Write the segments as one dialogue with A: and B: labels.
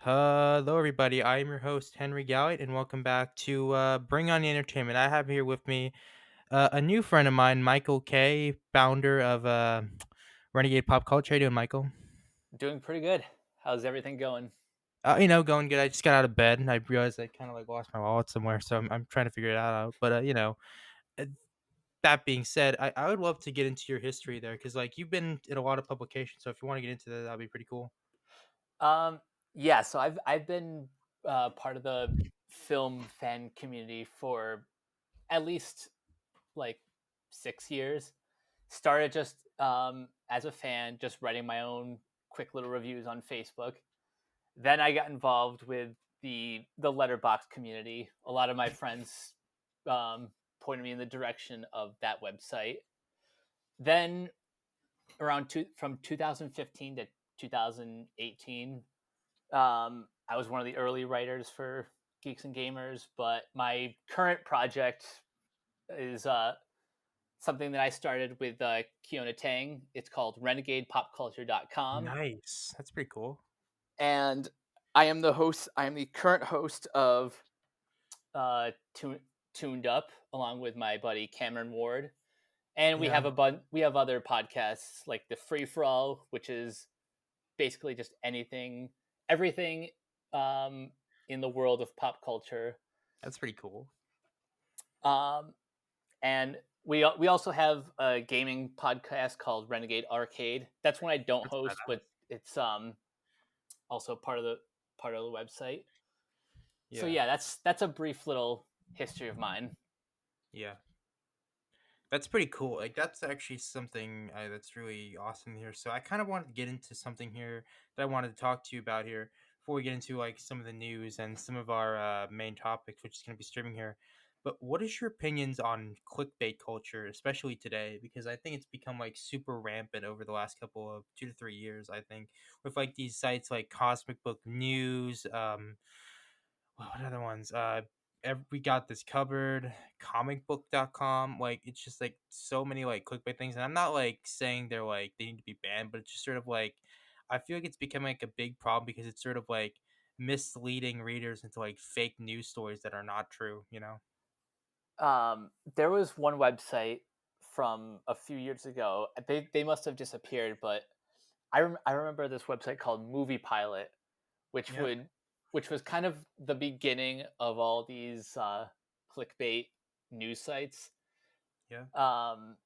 A: Hello, everybody. I'm your host, Henry Galliot, and welcome back to Bring On the Entertainment. I have here with me a new friend of mine, Michael Kaye, founder of Renegade Pop Culture. How you doing, Michael?
B: Doing pretty good. How's everything going?
A: Going good. I just got out of bed and I realized I kind of like lost my wallet somewhere, so I'm trying to figure it out. But uh, that being said, I would love to get into your history there because like you've been in a lot of publications. So if you want to get into that, that'd be pretty cool.
B: Um, yeah, so I've been part of the film fan community for at least like 6 years. Started just as a fan, just writing my own quick little reviews on Facebook. Then I got involved with the letterbox community. A lot of my friends um, pointed me in the direction of that website. Then from 2015 to 2018, I was one of the early writers for Geeks and Gamers, but my current project is something that I started with Kiona Tang. It's called RenegadePopCulture.com,
A: Nice. That's pretty cool.
B: and I am the host. I am the current host of uh, Tune, Tuned Up, along with my buddy Cameron Ward. And we
A: Yeah,
B: have we have other podcasts like the Free for All, which is basically just everything um, in the world of pop culture.
A: that's pretty cool.
B: Um, and we also have a gaming podcast called Renegade Arcade. That's one I don't
A: That's
B: host,
A: badass.
B: but it's also part of the website. So
A: Yeah.
B: yeah, that's a brief little history of mine.
A: Yeah. That's pretty cool. Like that's actually something that's really awesome here. So I kind of wanted to get into something here that I wanted to talk to you about here before we get into like some of the news and some of our main topics, which is going to be streaming here. But what is your opinions on clickbait culture, especially today? Because I think it's become like super rampant over the last couple of 2 to 3 years. I think with like these sites like Cosmic Book News, what other ones? We got this covered, comicbook.com. Like it's just like so many like clickbait things. And I'm not like saying they're like they need to be banned, but it's just sort of like I feel like it's become like a big problem because it's sort of like misleading readers into like fake news stories that are not true.
B: There was one website from a few years ago. They must have disappeared, but I remember this website called Movie Pilot, which
A: Yeah.
B: would which was kind of the beginning of all these clickbait news sites.
A: Yeah.
B: Um,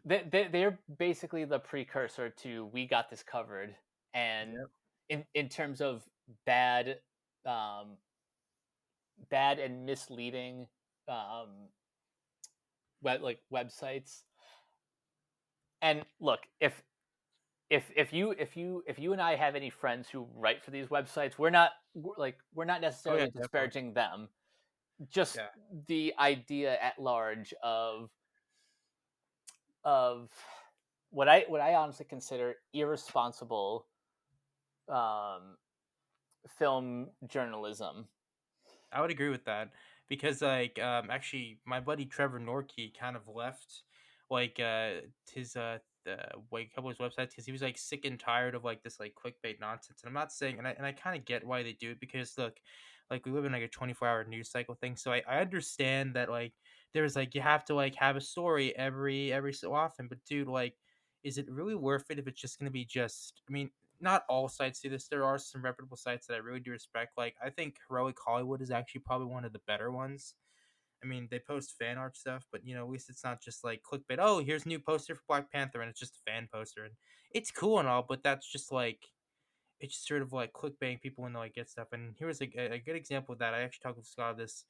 B: they're basically the precursor to We Got This Covered, and
A: Yep.
B: in terms of bad um, bad and misleading um, websites. And look, if you and I have any friends who write for these websites, we're not
A: Oh yeah,
B: necessarily
A: definitely.
B: disparaging them. Just
A: Yeah.
B: the idea at large of what I honestly consider irresponsible um, film journalism.
A: I would agree with that because like actually my buddy Trevor Norkey kind of left like his like a couple of his websites because he was like sick and tired of like this like clickbait nonsense. And I'm not saying and I kind of get why they do it because look, like we live in like a 24-hour news cycle thing. So I understand that like there's like you have to like have a story every so often, but dude, like is it really worth it if it's just gonna be just I mean not all sites do this. There are some reputable sites that I really do respect. Like I think Heroic Hollywood is actually probably one of the better ones. I mean, they post fan art stuff, but at least it's not just like clickbait. Oh, here's a new poster for Black Panther, and it's just a fan poster, and it's cool and all, but that's just like it's just sort of like clickbaiting people when they like get stuff. And here's a good example of that. I actually talked with Scott of this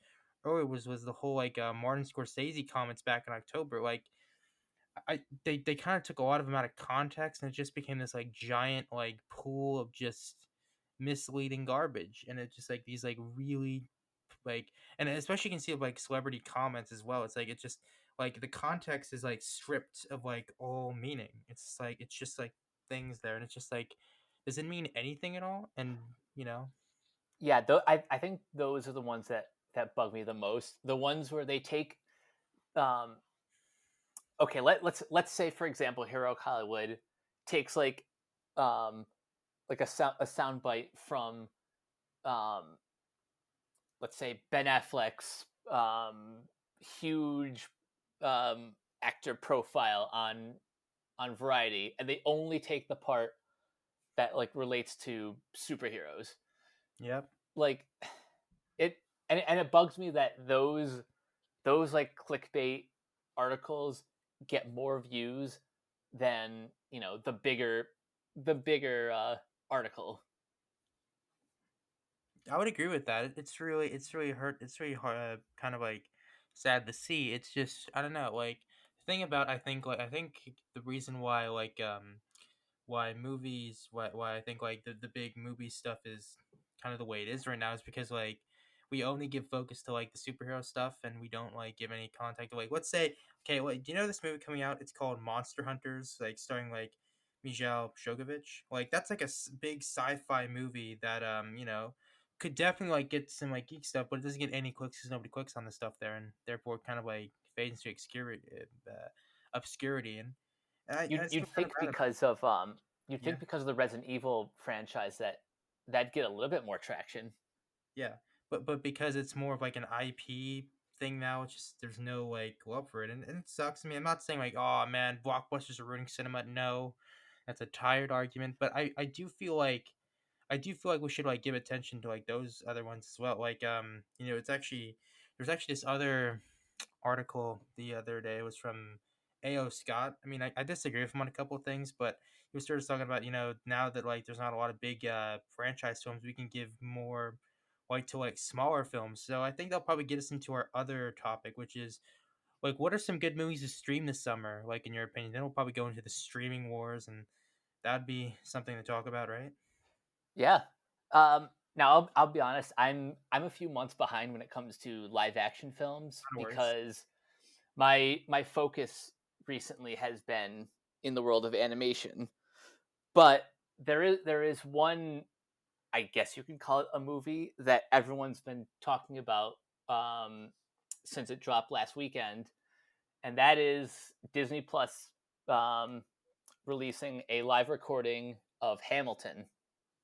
A: earlier was the whole like Martin Scorsese comments back in October. Like they kind of took a lot of them out of context and it just became this like giant like pool of just misleading garbage and it's just like these like really like and especially you can see it like celebrity comments as well. It's just like the context is like stripped of like all meaning. It's just like things there and it's just like does it mean anything at all? And
B: Yeah, I think those are the ones that bug me the most. The ones where they take um, okay, let's say for example, Hero Hollywood takes um like a sound bite from um, let's say Ben Affleck's huge actor profile on Variety, and they only take the part that like relates to superheroes.
A: Yep.
B: Like it, and it bugs me that those like clickbait articles get more views than the bigger article.
A: I would agree with that. It's really hurt. It's really hard, kind of like sad to see. It's just I don't know. Like the thing about I think the reason why why movies why I think like the big movie stuff is kind of the way it is right now is because like we only give focus to like the superhero stuff and we don't like give any contact to like let's say okay wait do you know this movie coming out it's called Monster Hunters like starring like Micheal like that's like a big sci-fi movie that could definitely like get some like geek stuff but it doesn't get any clicks because nobody clicks on the stuff there and therefore kind of like fades into obscurity and I
B: You'd
A: just
B: you'd
A: feel kind of
B: think
A: bad about
B: because of you'd
A: yeah.
B: think because of the Resident Evil franchise that'd get a little bit more traction.
A: Yeah, but because it's more of like an IP thing now, it's just there's no like love for it, and it sucks. I mean, I'm not saying like, oh man, blockbusters are ruining cinema. No, that's a tired argument. But I do feel like we should like give attention to like those other ones as well. Like it's actually there's actually this other article the other day. It was from A.O. Scott. I mean, I disagree with him on a couple of things, but he was sort of talking about, now that like there's not a lot of big franchise films, we can give more like to like smaller films. So I think that'll probably get us into our other topic, which is like what are some good movies to stream this summer, like in your opinion? Then we'll probably go into the streaming wars and that'd be something to talk about, right?
B: Yeah. Now I'll be honest. I'm a few months behind when it comes to live action films
A: No worries.
B: because my focus recently has been in the world of animation. But there is one, I guess you can call it a movie that everyone's been talking about um, since it dropped last weekend, and that is Disney Plus um, releasing a live recording of Hamilton.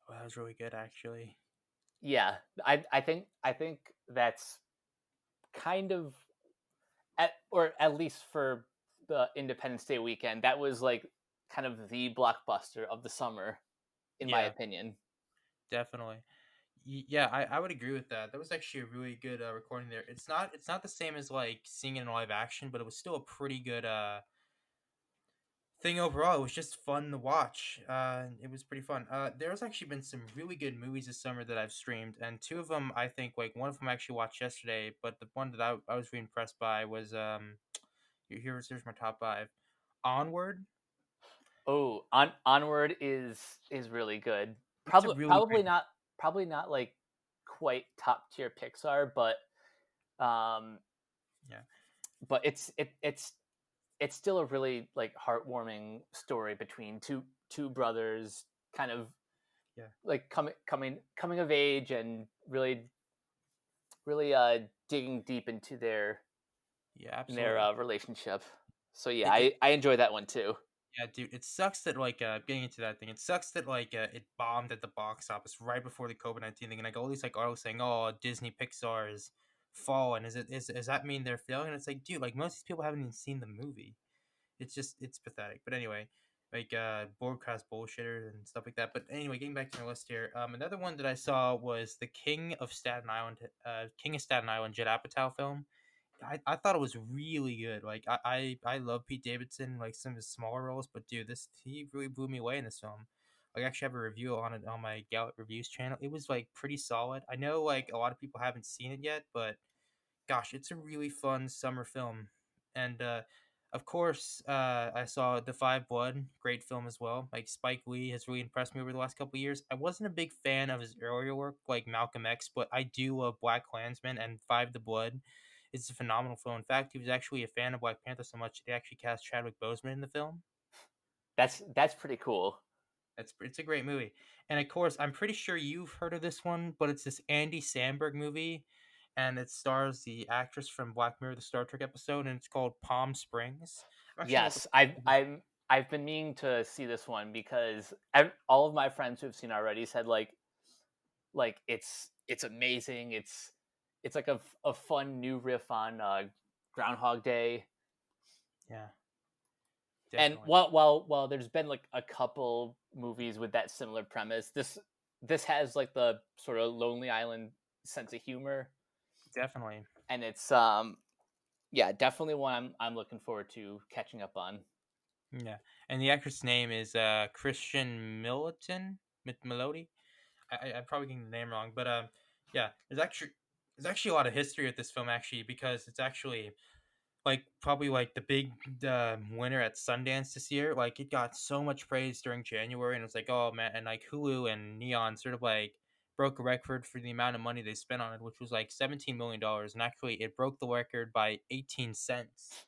A: Oh, that was really good actually.
B: Yeah, I think that's kind of or at least for the Independence Day weekend, that was like kind of the blockbuster of the summer, in my
A: Yeah,
B: opinion.
A: definitely. Yeah, I would agree with that. That was actually a really good recording there. It's not the same as like seeing it in live action, but it was still a pretty good thing overall. It was just fun to watch. It was pretty fun. There's actually been some really good movies this summer that I've streamed, and two of them I think like one of them I actually watched yesterday, but the one that I was really impressed by was here's my top five. Onward.
B: Oh, Onward is really good.
A: It's a
B: Probably
A: really
B: probably
A: great.
B: not probably not like quite top tier Pixar, um
A: Yeah,
B: but it's still a really like heartwarming story between two brothers, kind of
A: yeah,
B: like coming of age and really digging deep into
A: yeah.
B: their
A: Absolutely.
B: relationship. So yeah,
A: It
B: I enjoy that one too.
A: Yeah, dude, it sucks that like getting into that thing. It sucks that like it bombed at the box office right before the COVID-19 thing, and like all these like articles saying, "Oh, Disney Pixar is fallen." Does that mean they're failing? And it's like, dude, like most of these people haven't even seen the movie. It's pathetic. But anyway, like broadcast bullshitters and stuff like that. But anyway, getting back to my list here, another one that I saw was the King of Staten Island, Judd Apatow film. I thought it was really good. Like I love Pete Davidson, like some of his smaller roles, but dude, this he really blew me away in this film. Like, I actually have a review on it on my Gallup Reviews channel. It was like pretty solid. I know like a lot of people haven't seen it yet, but gosh, it's a really fun summer film. And of course, I saw The Five Blood, great film as well. Like Spike Lee has really impressed me over the last couple of years. I wasn't a big fan of his earlier work, like Malcolm X, but I do love Black Klansman and Five the Blood. It's a phenomenal film. In fact, he was actually a fan of Black Panther so much they actually cast Chadwick Boseman in the film.
B: That's pretty cool.
A: It's a great movie. And of course, I'm pretty sure you've heard of this one, but it's this Andy Samberg movie, and it stars the actress from Black Mirror, the Star Trek episode, and it's called Palm Springs. I'm actually gonna
B: Yes, I've been meaning to see this one because all of my friends who've seen it already said like it's amazing. It's like a fun new riff on Groundhog Day.
A: Yeah,
B: And
A: definitely,
B: while there's been like a couple movies with that similar premise, this has like the sort of Lonely Island sense of humor,
A: definitely.
B: and it's yeah, definitely one I'm looking forward to catching up on.
A: Yeah, and the actress name is Christian Militan Melody. I'm probably getting the name wrong, but yeah, there's actually a lot of history with this film actually because it's actually like probably like the big winner at Sundance this year. Like it got so much praise during January, and it's like oh man, and like Hulu and Neon sort of like broke a record for the amount of money they spent on it, which was like $17 million, and actually it broke the record by 18 cents,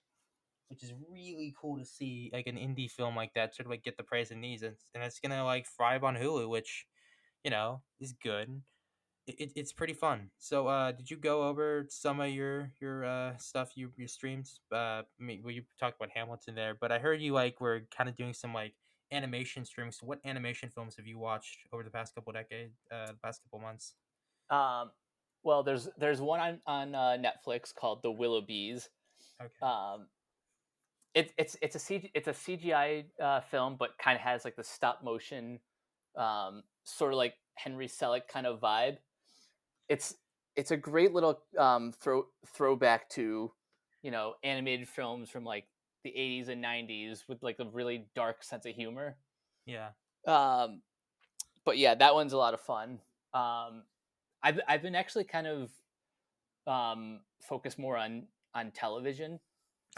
A: which is really cool to see like an indie film like that sort of like get the praise it needs, and it's gonna like thrive on Hulu, which is good. It's pretty fun. So, did you go over some of your stuff your streams? Well, you talked about Hamilton there, but I heard you like were kind of doing some like animation streams. So what animation films have you watched over the past couple decades, the past couple months?
B: Um, well, there's one on Netflix called The Willoughbys.
A: Okay.
B: Um, it's a CGI film, but kind of has like the stop motion, sort of like Henry Selick kind of vibe. It's it's a great little throwback to animated films from like the 80s and 90s with like a really dark sense of humor.
A: Yeah.
B: Um, but yeah, that one's a lot of fun. Um, I've been actually kind of focused more on television.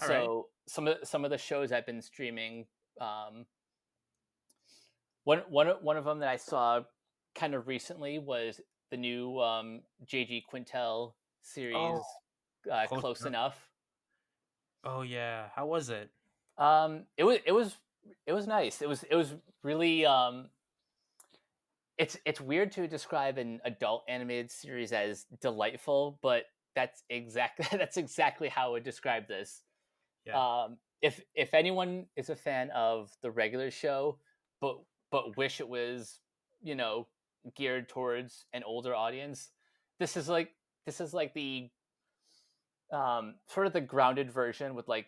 A: All right.
B: So some of the shows I've been streaming, um, one of them that I saw kind of recently was the new JG Quintel
A: Oh,
B: series,
A: close
B: Close
A: enough.
B: Enough.
A: Oh yeah. How was it?
B: It was nice. It was really it's weird to describe an adult animated series as delightful, but that's exactly that's exactly how I would describe this.
A: Yeah.
B: If anyone is a fan of the regular show, but wish it was you know geared towards an older audience, this is like the sort of the grounded version with like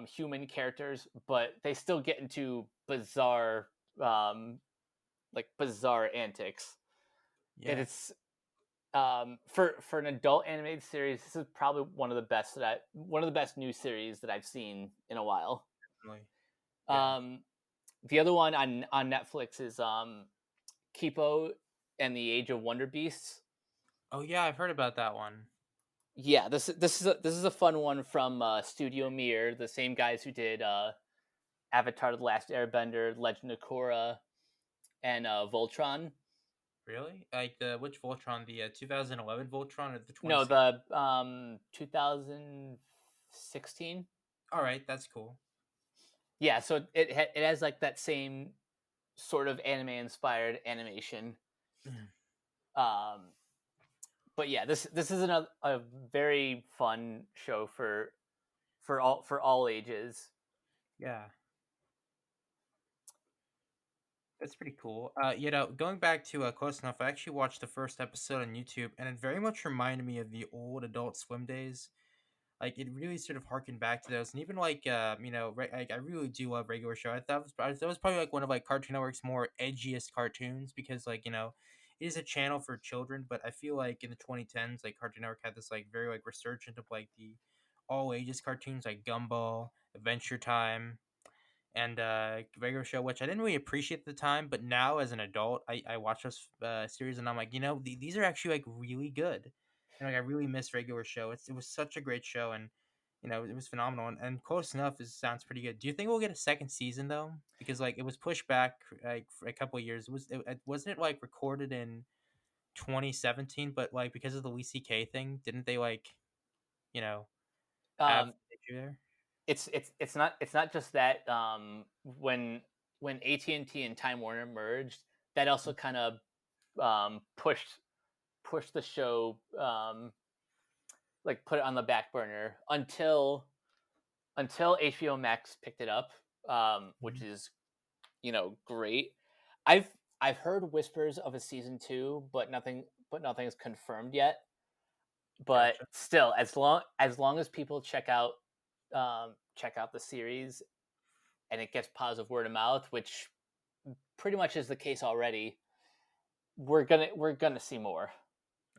B: human characters, but they still get into um, bizarre antics. And
A: Yeah.
B: it's for an adult animated series, this is probably one of the best new series that I've seen in a while.
A: Definitely. Yeah.
B: Um, the other one on Netflix is Kipo and the Age of Wonder Beasts.
A: Oh yeah, I've heard about that one.
B: Yeah, this is a fun one from Studio Mir, the same guys who did Avatar: The Last Airbender, Legend of Korra, and Voltron.
A: Really? Like the which Voltron? The 2011 Voltron or the
B: No,
A: 2016?
B: the 2016.
A: All right, that's cool.
B: Yeah, so it has like that same sort of anime inspired animation.
A: Mhm.
B: Um, but yeah, this is a very fun show for all ages.
A: Yeah, that's pretty cool. Going back to Close Enough, I actually watched the first episode on YouTube, and it very much reminded me of the old Adult Swim days. Like it really sort of harkened back to those, and even like like I really do love Regular Show. That was probably like one of like Cartoon Network's more edgiest cartoons because it is a channel for children, but I feel like in the 2010s, like Cartoon Network had this like very like resurgent of like the all ages cartoons like Gumball, Adventure Time, and Regular Show, which I didn't really appreciate at the time, but now as an adult, I watch those series and I'm like, these are actually like really good, and like I really miss Regular Show. It was such a great show, and it was phenomenal. And Close Enough sounds pretty good. Do you think we'll get a second season though? Because like it was pushed back like for a couple of years. Wasn't it like recorded in 2017, but like because of the Louis C.K. thing, didn't they like you know have
B: Um,
A: an issue there?
B: it's not just that when AT&T and Time Warner merged, that also kind of pushed the show, like put it on the back burner until HBO Max picked it up, which
A: Mhm.
B: is great. I've I've heard whispers of a season two, but nothing's confirmed yet. But
A: Gotcha.
B: still, as long as people check out the series and it gets positive word of mouth, which pretty much is the case already, we're gonna see more.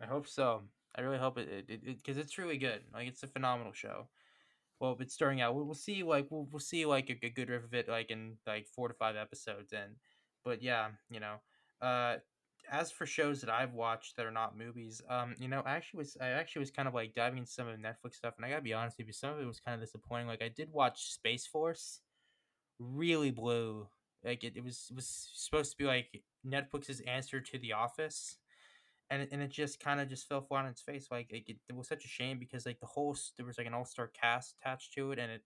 A: I hope so. I really hope it because it's really good. Like it's a phenomenal show. Well, it's starting out. We'll see. Like we'll see like a good riff of it like in like 4 to 5 episodes in. But yeah, uh, as for shows that I've watched that are not movies, I actually was kind of like diving into some of the Netflix stuff, and I gotta be honest with you, some of it was kind of disappointing. Like I did watch Space Force, really blew. Like it was supposed to be like Netflix's answer to The Office, and it just kind of just fell flat on its face. Like it was such a shame because like there was like an all-star cast attached to it, and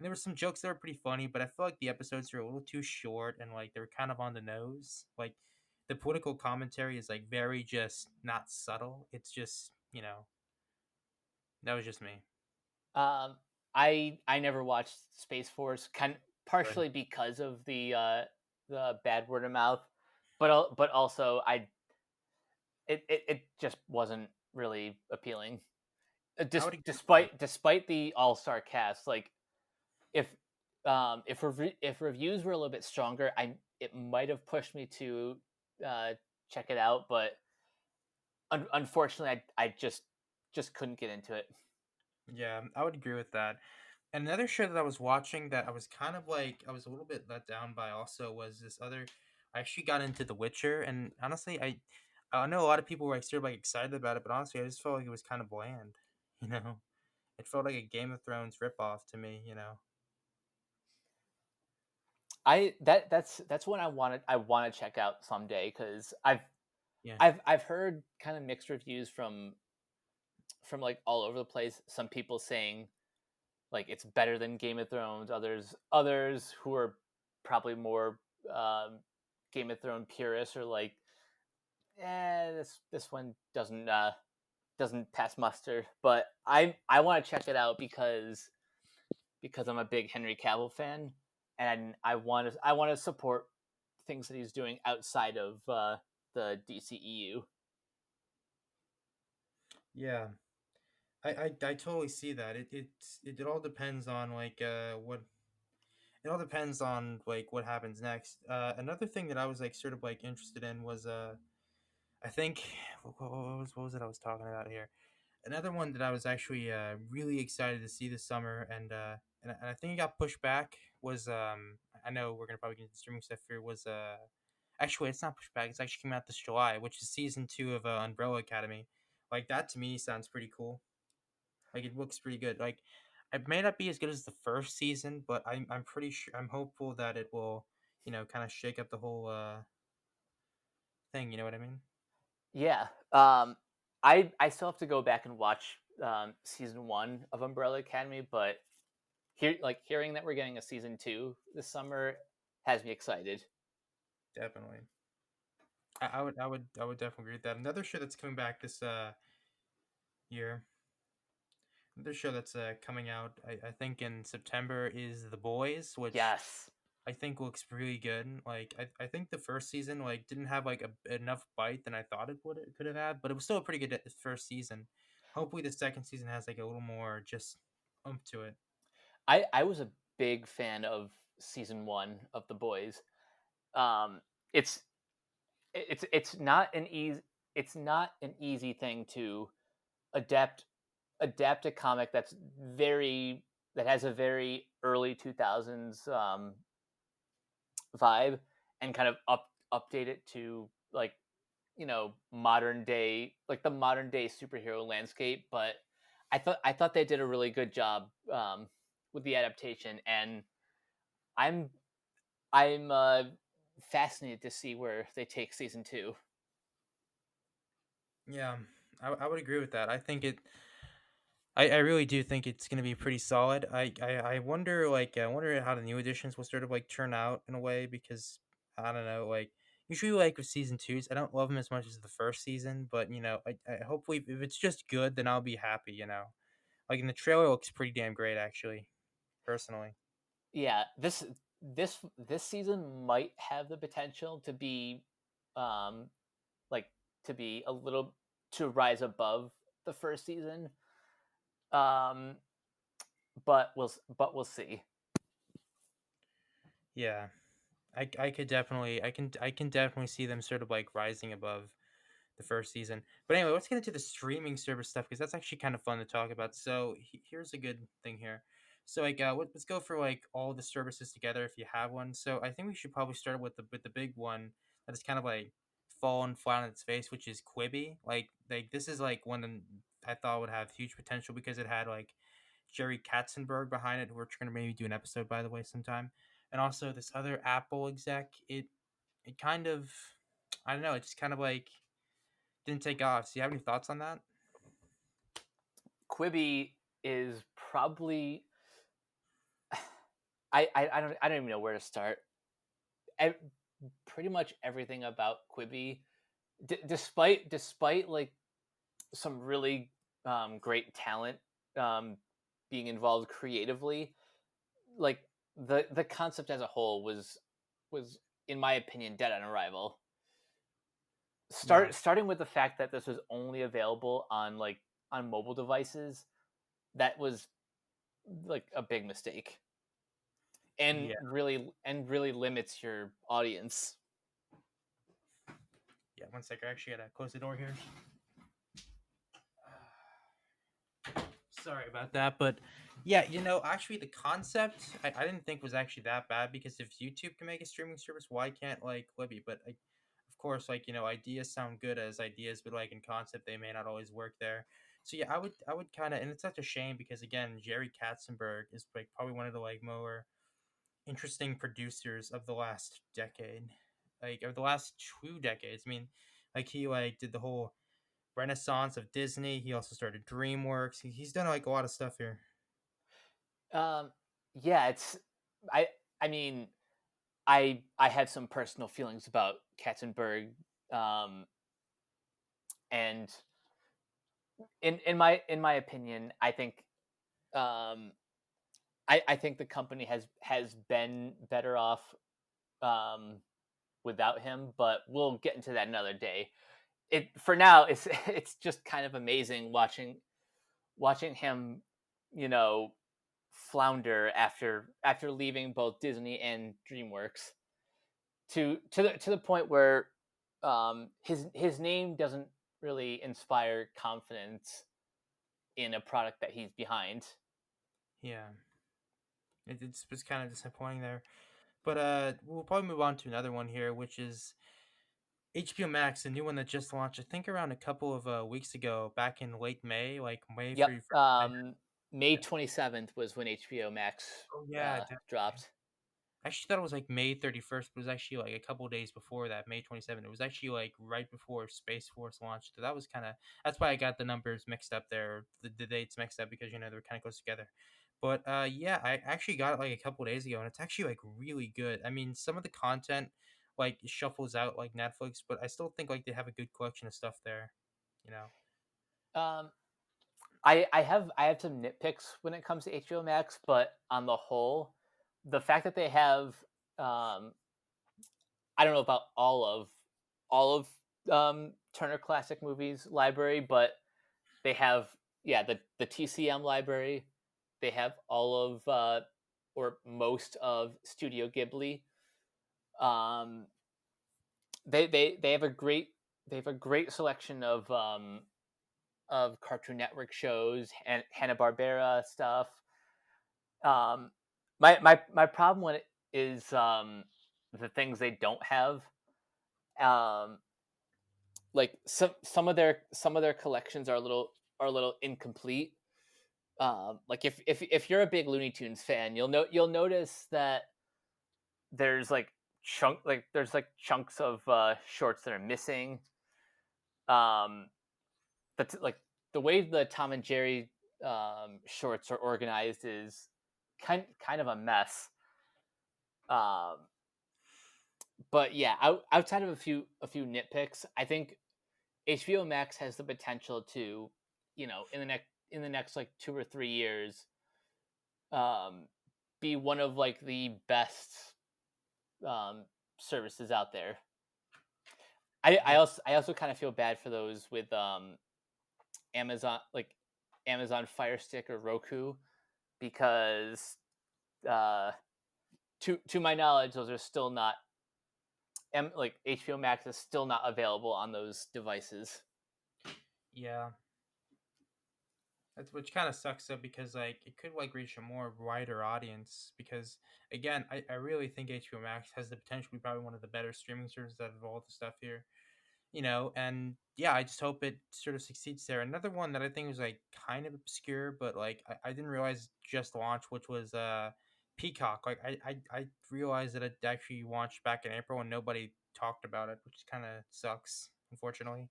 A: there were some jokes that were pretty funny, but I feel like the episodes are a little too short and like they were kind of on the nose. Like the political commentary is like very just not subtle. It's just that was just me.
B: Um, I never watched Space Force,
A: Good.
B: partially because of the bad word of mouth, but also it just wasn't really appealing.
A: I would agree with that.
B: Despite the all star cast, like if if reviews were a little bit stronger, I it might have pushed me to uh, check it out, but unfortunately, I just couldn't get into it.
A: Yeah, I would agree with that. Another show that I was watching that I was kind of like I was a little bit let down by also was this other. I actually got into The Witcher, and honestly, I know a lot of people were like sort of like excited about it, but honestly, I just felt like it was kind of bland. You know, it felt like a Game of Thrones ripoff to me.
B: That's what I want to check out someday because
A: Yeah,
B: I've heard kind of mixed reviews from like all over the place. Some people saying like it's better than Game of Thrones. Others who are probably more Game of Thrones purists are like, this one doesn't pass muster. But I want to check it out because I'm a big Henry Cavill fan, and I want to support things that he's doing outside of the DCEU.
A: yeah. I totally see that. It all depends on like what it all depends on like what happens next. Another thing that I was like sort of like interested in was I think what was it I was talking about here? Another one that I was actually really excited to see this summer, and I think it got pushed back was I know we're gonna probably get into streaming stuff here was actually it's not pushed back, it's actually came out this July, which is season 2 of Umbrella Academy. Like that to me sounds pretty cool. Like it looks pretty good. Like it may not be as good as the first season, but I'm pretty sure I'm hopeful that it will kind of shake up the whole thing. You know what I mean?
B: Yeah. I still have to go back and watch season one of Umbrella Academy, but hearing that we're getting a season two this summer has me excited.
A: Definitely. I would definitely agree with that. Another show that's coming back this year. Another show that's coming out, I think in September is The Boys, which
B: Yes.
A: I think looks really good. Like I think the first season like didn't have like enough bite than I thought it could have had, but it was still a pretty good first season. Hopefully the second season has like a little more just to it.
B: I was a big fan of season one of The Boys. Um, it's it's not an easy thing to adapt adapt a comic that has a very early 2000s vibe and kind of update it to like the modern day superhero landscape. But I thought they did a really good job with the adaptation, and i'm I'm fascinated to see where they take season two.
A: Yeah, I would agree with that. I think I really do think it's gonna be pretty solid. I wonder I wonder how the new editions will sort of like turn out in a way because I don't know like usually like with season twos I don't love them as much as the first season, but I hopefully if it's just good then I'll be happy. Like in the trailer looks pretty damn great actually, personally.
B: Yeah, this season might have the potential to be. um, like to be a little to rise above the first season. Um, but we'll see.
A: Yeah. I could definitely I can definitely see them sort of like rising above the first season. But anyway, let's get into the streaming service stuff because that's actually kind of fun to talk about. So here's a good thing here. So like let's go for like all the services together if you have one. So I think we should probably start with the big one that is kind of like fallen flat on its face, which is Quibi. Like this is like one I thought would have huge potential because it had like Jerry Katzenberg behind it, who we're going to maybe do an episode by the way sometime, and also this other Apple exec. It kind of I don't know. It just kind of like didn't take off. So you have any thoughts on that?
B: Quibi is probably I don't even know where to start. I, pretty much everything about Quibi, despite like some really great talent um, being involved creatively, like the concept as a whole was in my opinion dead on arrival.
A: Yeah,
B: Starting with the fact that this was only available on like on mobile devices, that was like a big mistake
A: yeah,
B: and really limits your audience.
A: yeah. One sec. I actually gotta close the door here. Sorry about that, but yeah, actually, the concept I didn't think was actually that bad because if YouTube can make a streaming service, why can't like Libby? But of course, like ideas sound good as ideas, but like in concept, they may not always work there. So yeah, I would kind of, and it's such a shame because again, Jerry Katzenberg is like probably one of the like more interesting producers of the last decade, like of the last 2 decades. I mean, like he like did the whole renaissance of Disney. He also started DreamWorks. He's done like a lot of stuff here.
B: Um, yeah, it's I I mean I have some personal feelings about Katzenberg, um, and in my opinion, um, I think the company has been better off um, without him, but we'll get into that another day. It for now, it's it's just kind of amazing watching him, you know, flounder after leaving both Disney and DreamWorks to the point where his name doesn't really inspire confidence in a product that he's behind.
A: Yeah, it's was kind of disappointing there. But we'll probably move on to another one here, which is HBO Max, the new one that just launched. I think around a couple of weeks ago, back in late May, like May
B: Yep.
A: 31st.
B: May 27th was when HBO Max
A: Oh yeah,
B: dropped.
A: I actually thought it was like May 31st, but it was actually like a couple days before that, May 27th. It was actually like right before Space Force launched. So that was kind of that's why I got the numbers mixed up there, the dates mixed up because they're kind of close together. But yeah, I actually got it like a couple days ago, and it's actually like really good. I mean, some of the content like shuffles out like Netflix, but I still think like they have a good collection of stuff there. You know?
B: Um, I have some nitpicks when it comes to HBO Max, but on the whole, the fact that they have um, I don't know about all of Turner Classic Movies library, but they have yeah the TCM library. They have all of or most of Studio Ghibli. Um, they have a great selection of Cartoon Network shows and Hanna Barbera stuff. Um, my problem with it is the things they don't have. Um, like some of their collections are a little incomplete. Like if you're a big Looney Tunes fan, you'll notice that there's like there's like chunks of shorts that are missing. Um, but like the way the Tom and Jerry shorts are organized is kind of a mess. Um, but yeah, outside of a few nitpicks, I think HBO Max has the potential to, you know, in the next like 2 or 3 years, um, be one of like the best um, services out there.
A: Yeah,
B: I also kind of feel bad for those with Amazon, like Amazon Fire Stick or Roku, because uh, to my knowledge, those are still not like HBO Max is still not available on those devices.
A: yeah. That's which kind of sucks though because like it could like reach a more wider audience because again I really think HBO Max has the potential to be probably one of the better streaming services out of all the stuff here, you know, and yeah, I just hope it sort of succeeds there. Another one that I think was like kind of obscure, but like I didn't realize just launched, which was Peacock. Like I realized that it actually launched back in April and nobody talked about it, which kind of sucks, unfortunately.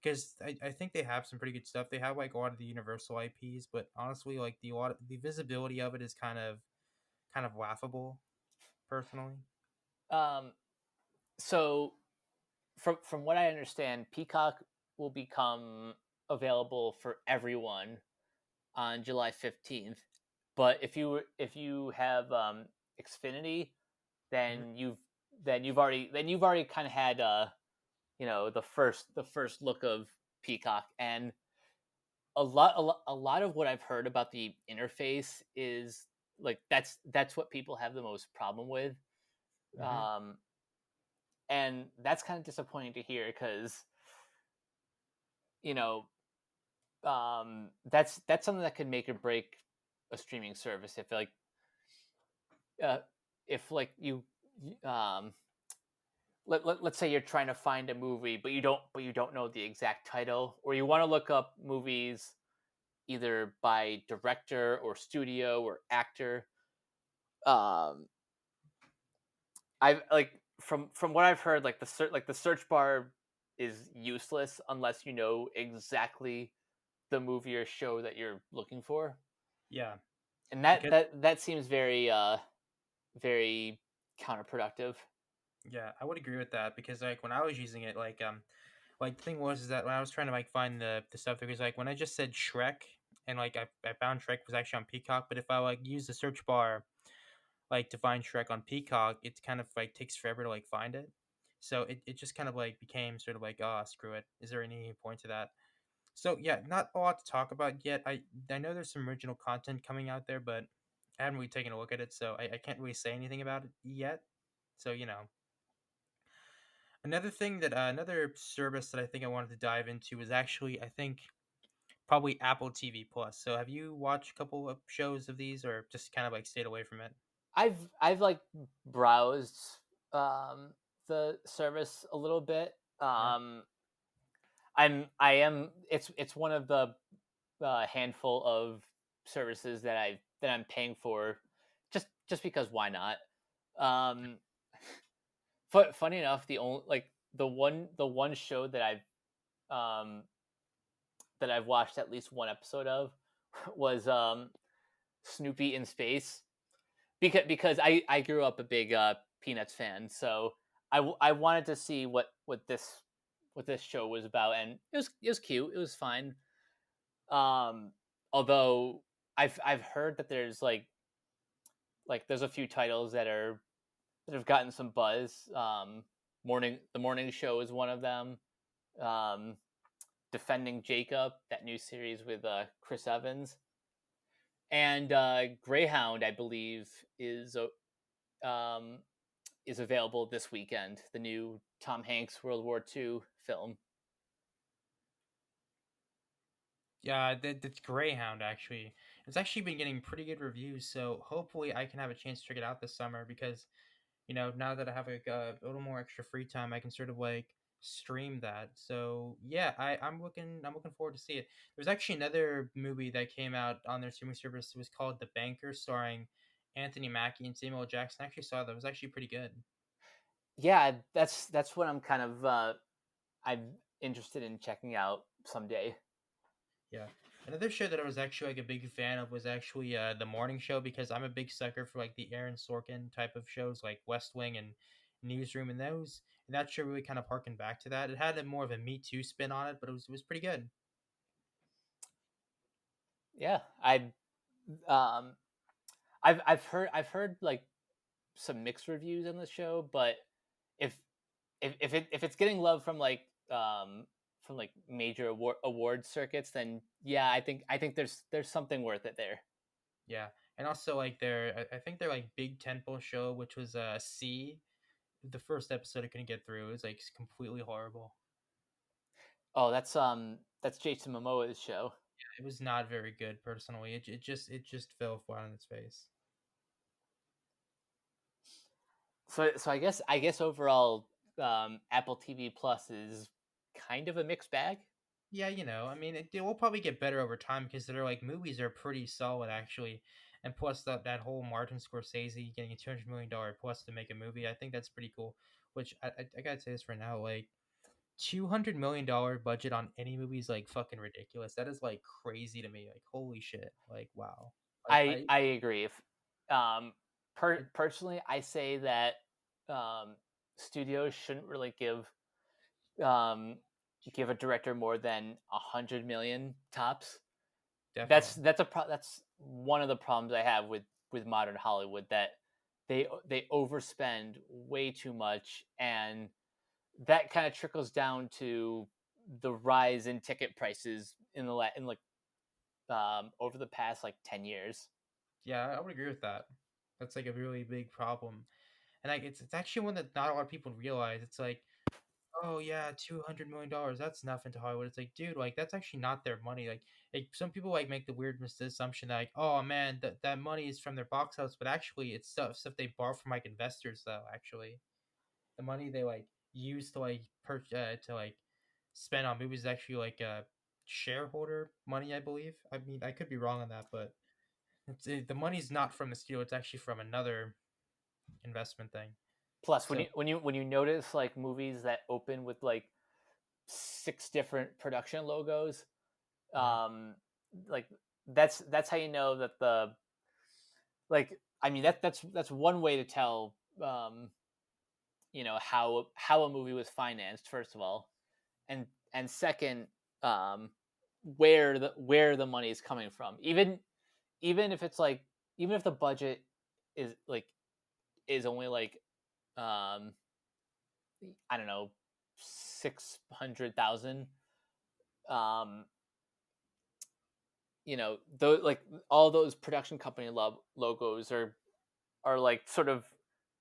A: Because I think they have some pretty good stuff. They have like a lot of the Universal IPs, but honestly, like the visibility of it is kind of laughable, personally.
B: Um, so from what I understand, Peacock will become available for everyone on July 15th. But if you have Xfinity,
A: Mhm.
B: then you've already kind of had the first look of Peacock. And a lot of what I've heard about the interface is like that's what people have the most problem with.
A: Mhm.
B: Um, and that's kind of disappointing to hear because you know that's something that could make or break a streaming service uh, if like um let's say you're trying to find a movie but you don't know the exact title, or you want to look up movies either by director or studio or actor. um I've like from what I've heard, like the search bar is useless unless you know exactly the movie or show that you're looking for.
A: Yeah,
B: And
A: because
B: that seems very counterproductive.
A: yeah, I would agree with that because like when I was using it, like the thing was is that when I was trying to like find the stuff, because like when I just said Shrek and like I found Shrek was actually on Peacock, but if I like use the search bar like to find Shrek on Peacock, it kind of like takes forever to like find it. So it just kind of like became sort of like, oh, screw it. Is there any point to that? So yeah, not a lot to talk about yet. I know there's some original content coming out there, but I haven't really taken a look at it, so I can't really say anything about it yet. So you know, another thing that another service that I think I wanted to dive into was actually I think probably Apple TV Plus. So have you watched a couple of shows of these, or just kind of like stayed away from it?
B: I've like browsed the service a little bit.
A: Yeah.
B: I am it's one of the handful of services that I'm paying for just because why not? Um, funny enough, the only like the one show um that I've watched at least one episode of was Snoopy in Space, because I grew up a big Peanuts fan, so I wanted to see what this show was about, and it was cute, it was fine. Um, although I've heard that there's there's a few titles that have gotten some buzz. The morning show is one of them. Um, Defending Jacob, that new series with Chris Evans, and Greyhound, I believe, um, is available this weekend. The new Tom Hanks World War II film.
A: Yeah, that's Greyhound actually. It's actually been getting pretty good reviews, so hopefully I can have a chance to check it out this summer because you know now that I have like a little more extra free time, I can sort of like stream that. So yeah, I'm looking forward to see it. There's actually another movie that came out on their streaming service. It was called The Banker, starring Anthony Mackie and Samuel L. Jackson. I actually saw that. It was actually pretty good.
B: Yeah, that's what I'm interested in checking out someday.
A: Yeah. Another show that I was actually like a big fan of was actually the morning show because I'm a big sucker for like the Aaron Sorkin type of shows like West Wing and Newsroom and those. And that show really kind of harkened back to that. It had a more of a Me Too spin on it, but it was pretty good.
B: Yeah, um I've heard like some mixed reviews on the show, but if if it's getting love from like major award circuits, then yeah, I think there's something worth it there.
A: Yeah, and also like I think their like big tentpole show, which was C. The first episode I couldn't get through. It was like completely horrible.
B: Oh, that's Jason Momoa's show.
A: It was not very good personally. It just fell flat on its face.
B: So I guess overall, Apple TV Plus is kind of a mixed bag.
A: Yeah, I mean, it will probably get better over time because their like movies are pretty solid actually, and plus that whole Martin Scorsese getting a $200 million plus to make a movie, I think that's pretty cool. Which I gotta say this right now, like $200 million budget on any movie is like fucking ridiculous. That is like crazy to me. Like holy shit. Like wow. Like
B: I agree. If um,
A: I
B: personally, I say that um, studios shouldn't really um, give a director more than 100 million tops.
A: definitely.
B: That's one of the problems I have with modern Hollywood, that they overspend way too much, and that kind of trickles down to the rise in ticket prices in like over the past like 10 years.
A: Yeah, I would agree with that. That's like a really big problem. And like it's actually one that not a lot of people realize. It's like, oh yeah, $200 million, that's nothing to Hollywood. It's like, dude, like that's actually not their money. Like some people like make the weird assumption that like, oh man, that money is from their box office, but actually it's stuff they borrow from like investors though, actually. The money they like use to like to like spend on movies is actually like shareholder money, I believe. I mean, I could be wrong on that, but the money's not from the studio, it's actually from another investment thing.
B: Plus,
A: So
B: when you notice like movies that open with like six different production logos,
A: yeah.
B: um, like that's how you know that the like I mean that's one way to tell how a movie was financed, first of all, and second, um, where the money is coming from. Even if it's like even if the budget is like is only like um I don't know 600,000. Um, though, like all those production company logos are like sort of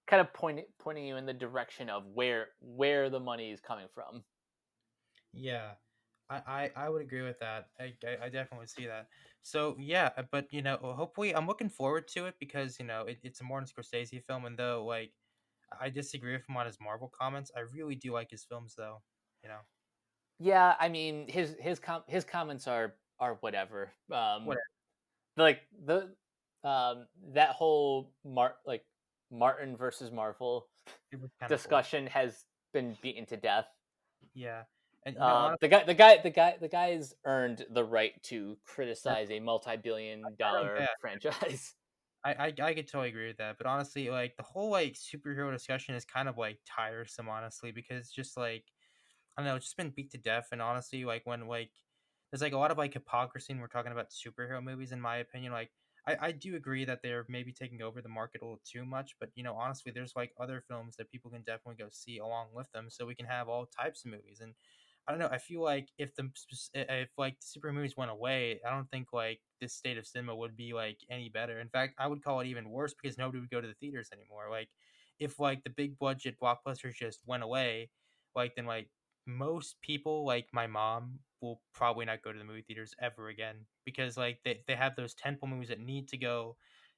B: kind of pointing you in the direction of where the money is coming from.
A: Yeah, I would agree with that. I definitely see that. So yeah, but hopefully I'm looking forward to it because it's a Martin Scorsese film, and though like I disagree with him on his Marvel comments, I really do like his films though. You know,
B: Yeah, I mean his comments are whatever.
A: what
B: Like that whole Martin versus Marvel
A: it was kind of bullshit.
B: discussion has been beaten to death.
A: Yeah, and
B: The
A: honestly,
B: guy's earned the right to
A: that
B: criticize a multi-billion
A: not only
B: dollar
A: that,
B: franchise.
A: I could totally agree with that. But honestly, like the whole like superhero discussion is kind of like tiresome, honestly, because it's just like I don't know, it's just been beat to death. And honestly, like when like there's like a lot of like hypocrisy when we're talking about superhero movies, in my opinion. Like I do agree that they're maybe taking over the market a little too much, but honestly, there's like other films that people can definitely go see along with them, so we can have all types of movies. And I don't know. I feel like if like the super movies went away, I don't think like this state of cinema would be like any better. In fact, I would call it even worse because nobody would go to the theaters anymore. Like if like the big budget blockbusters just went away, like then like most people like my mom will probably not go to the movie theaters ever again because like they have those tentpole movies that need to go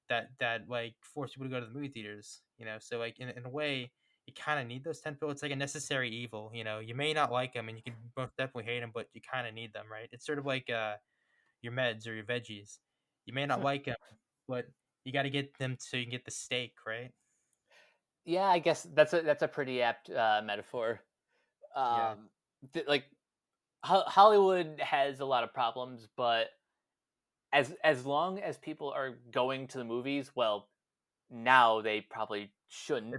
A: that like force people to go to the movie theaters, so like in a way you kind of need those tentpole. It's like a necessary evil, you may not like them and you can most definitely hate them, but you kind of need them, right? It's sort of like your meds or your veggies. You may not like them, but you got to get them so you can get the steak, right?
B: Yeah, I guess that's a pretty apt metaphor.
A: Yeah,
B: Um, like Hollywood has a lot of problems, but as long as people are going to the movies, well, now they probably
A: they
B: shouldn't.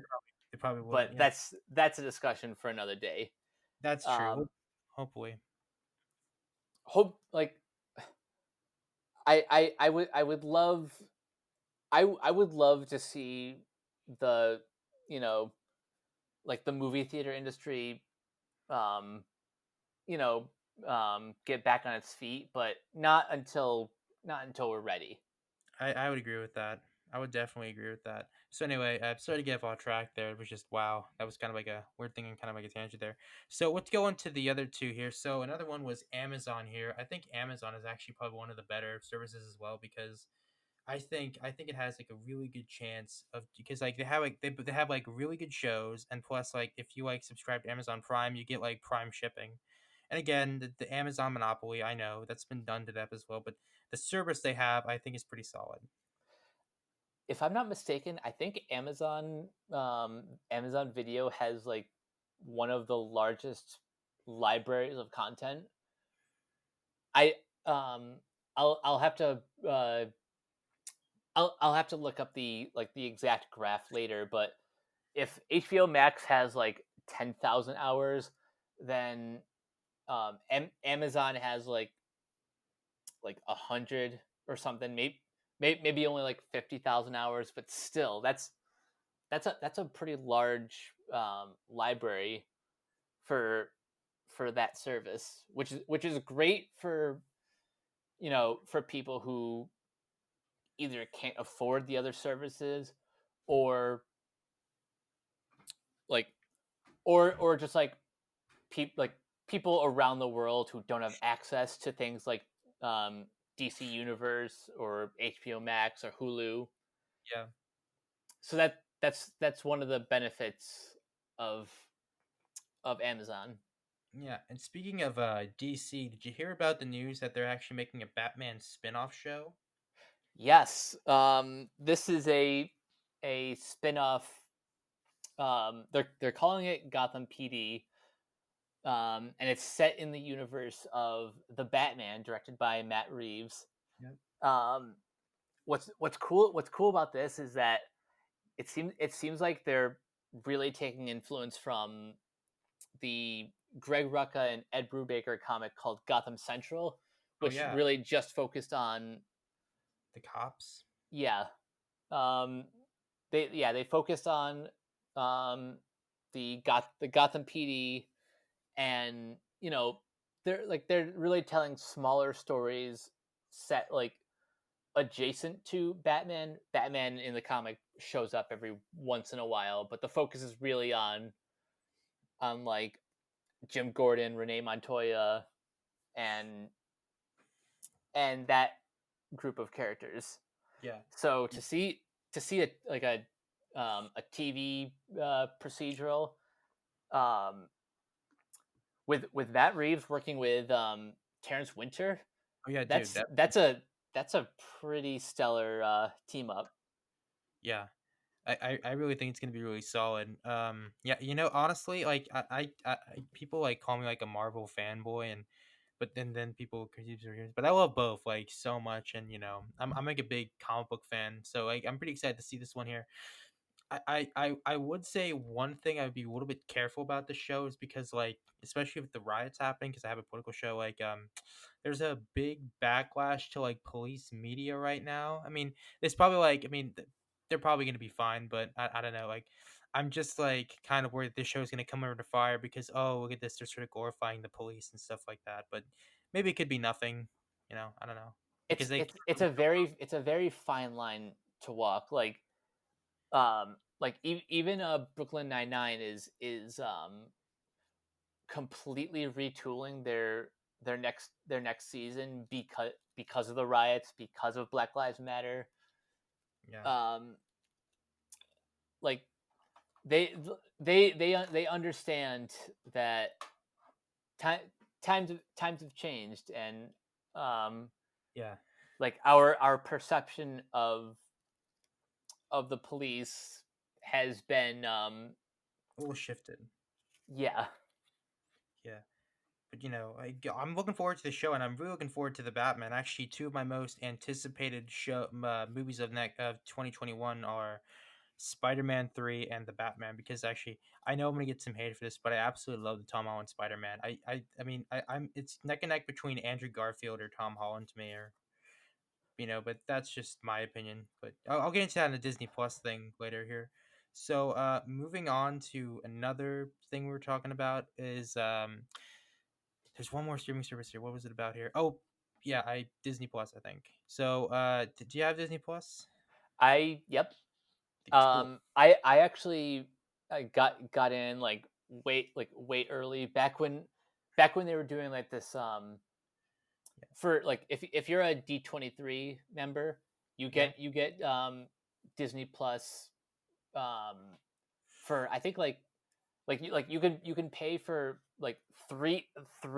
A: probably wouldn't.
B: But
A: Yeah,
B: that's a discussion for another day.
A: that's true.
B: Um,
A: Hopefully.
B: hope like I would love I would love to see the you know like the movie theater industry, um, you know, get back on its feet, but not until we're ready.
A: I would agree with that. I would definitely agree with that. So anyway, sorry to get off track there. It was just wow. That was kind of like a weird thing and kind of like a tangent there. So let's go into the other two here. So another one was Amazon here. I think Amazon is actually probably one of the better services as well because I think it has like a really good chance of because like they have like really good shows and plus like if you like subscribe to Amazon Prime you get like Prime shipping. And again, the Amazon monopoly, I know that's been done to death as well, but the service they have I think is pretty solid.
B: If I'm not mistaken, I think Amazon Video has like one of the largest libraries of content. I um I'll have to I'll have to look up the exact graph later, but if HBO Max has like 10,000 hours, then Amazon has like 100 or something, maybe only like 50,000 hours, but still that's a pretty large library for for that service, which is great for for people who either can't afford the other services or like or just like people around the world who don't have access to things like um, DC Universe or HBO Max or Hulu.
A: Yeah.
B: So that's one of the benefits of of Amazon.
A: Yeah, and speaking of DC, did you hear about the news that they're actually making a Batman spin-off show?
B: Yes, this is a spin-off. They're calling it Gotham PD, and it's set in the universe of the Batman, directed by Matt Reeves.
A: Yep.
B: Um, what's cool about this is that it seems like they're really taking influence from the Greg Rucka and Ed Brubaker comic called Gotham Central,
A: Oh
B: which
A: yeah,
B: really just focused on
A: the cops.
B: yeah. Um, they focused on um, the Gotham PD, and they're really telling smaller stories set like adjacent to Batman. Batman in the comic shows up every once in a while, but the focus is really on like Jim Gordon, Renee Montoya, and that group of characters.
A: Yeah.
B: So to see a TV procedural um, with Matt Reeves working with Terrence Winter,
A: Oh yeah, dude.
B: that's a pretty stellar team up.
A: Yeah. I really think it's gonna be really solid. Yeah, honestly, like people like call me like a Marvel fanboy, and but then people critique superheroes. But I love both like so much, and I'm like a big comic book fan, so like I'm pretty excited to see this one here. I would say one thing I'd be a little bit careful about the show is because like especially with the riots happening because I have a political show like there's a big backlash to like police media right now. I mean, there's probably like they're probably gonna be fine, but I don't know like I'm just like kind of worried this show is gonna come under fire because oh look at this they're sort of glorifying the police and stuff like that. But maybe it could be nothing. I don't know because they
B: It's a very fine line to walk. Even Brooklyn Nine is completely retooling their next season because of the riots, because of Black Lives Matter.
A: yeah
B: Um, like they they understand that time times have changed, and um,
A: yeah
B: like our perception of the police has been
A: a little shifted.
B: yeah.
A: Yeah. But I'm looking forward to the show, and I'm really looking forward to the Batman. Actually, two of my most anticipated movies of 2021 are Spider-Man 3 and the Batman. Because actually, I know I'm gonna get some hate for this, but I absolutely love the Tom Holland Spider-Man. I mean, I'm it's neck and neck between Andrew Garfield or Tom Holland to me, or but that's just my opinion. But I'll get into that in the Disney Plus thing later here. So, moving on to another thing we were talking about is there's one more streaming service here. What was it about here? Oh, yeah, I Disney Plus, I think. So, did you have Disney Plus?
B: I Yep.
A: Cool.
B: I actually I got in way early back when they were doing like this for like if you're a D23 member,
A: Yeah,
B: you get Disney Plus um for I think you can pay for like 3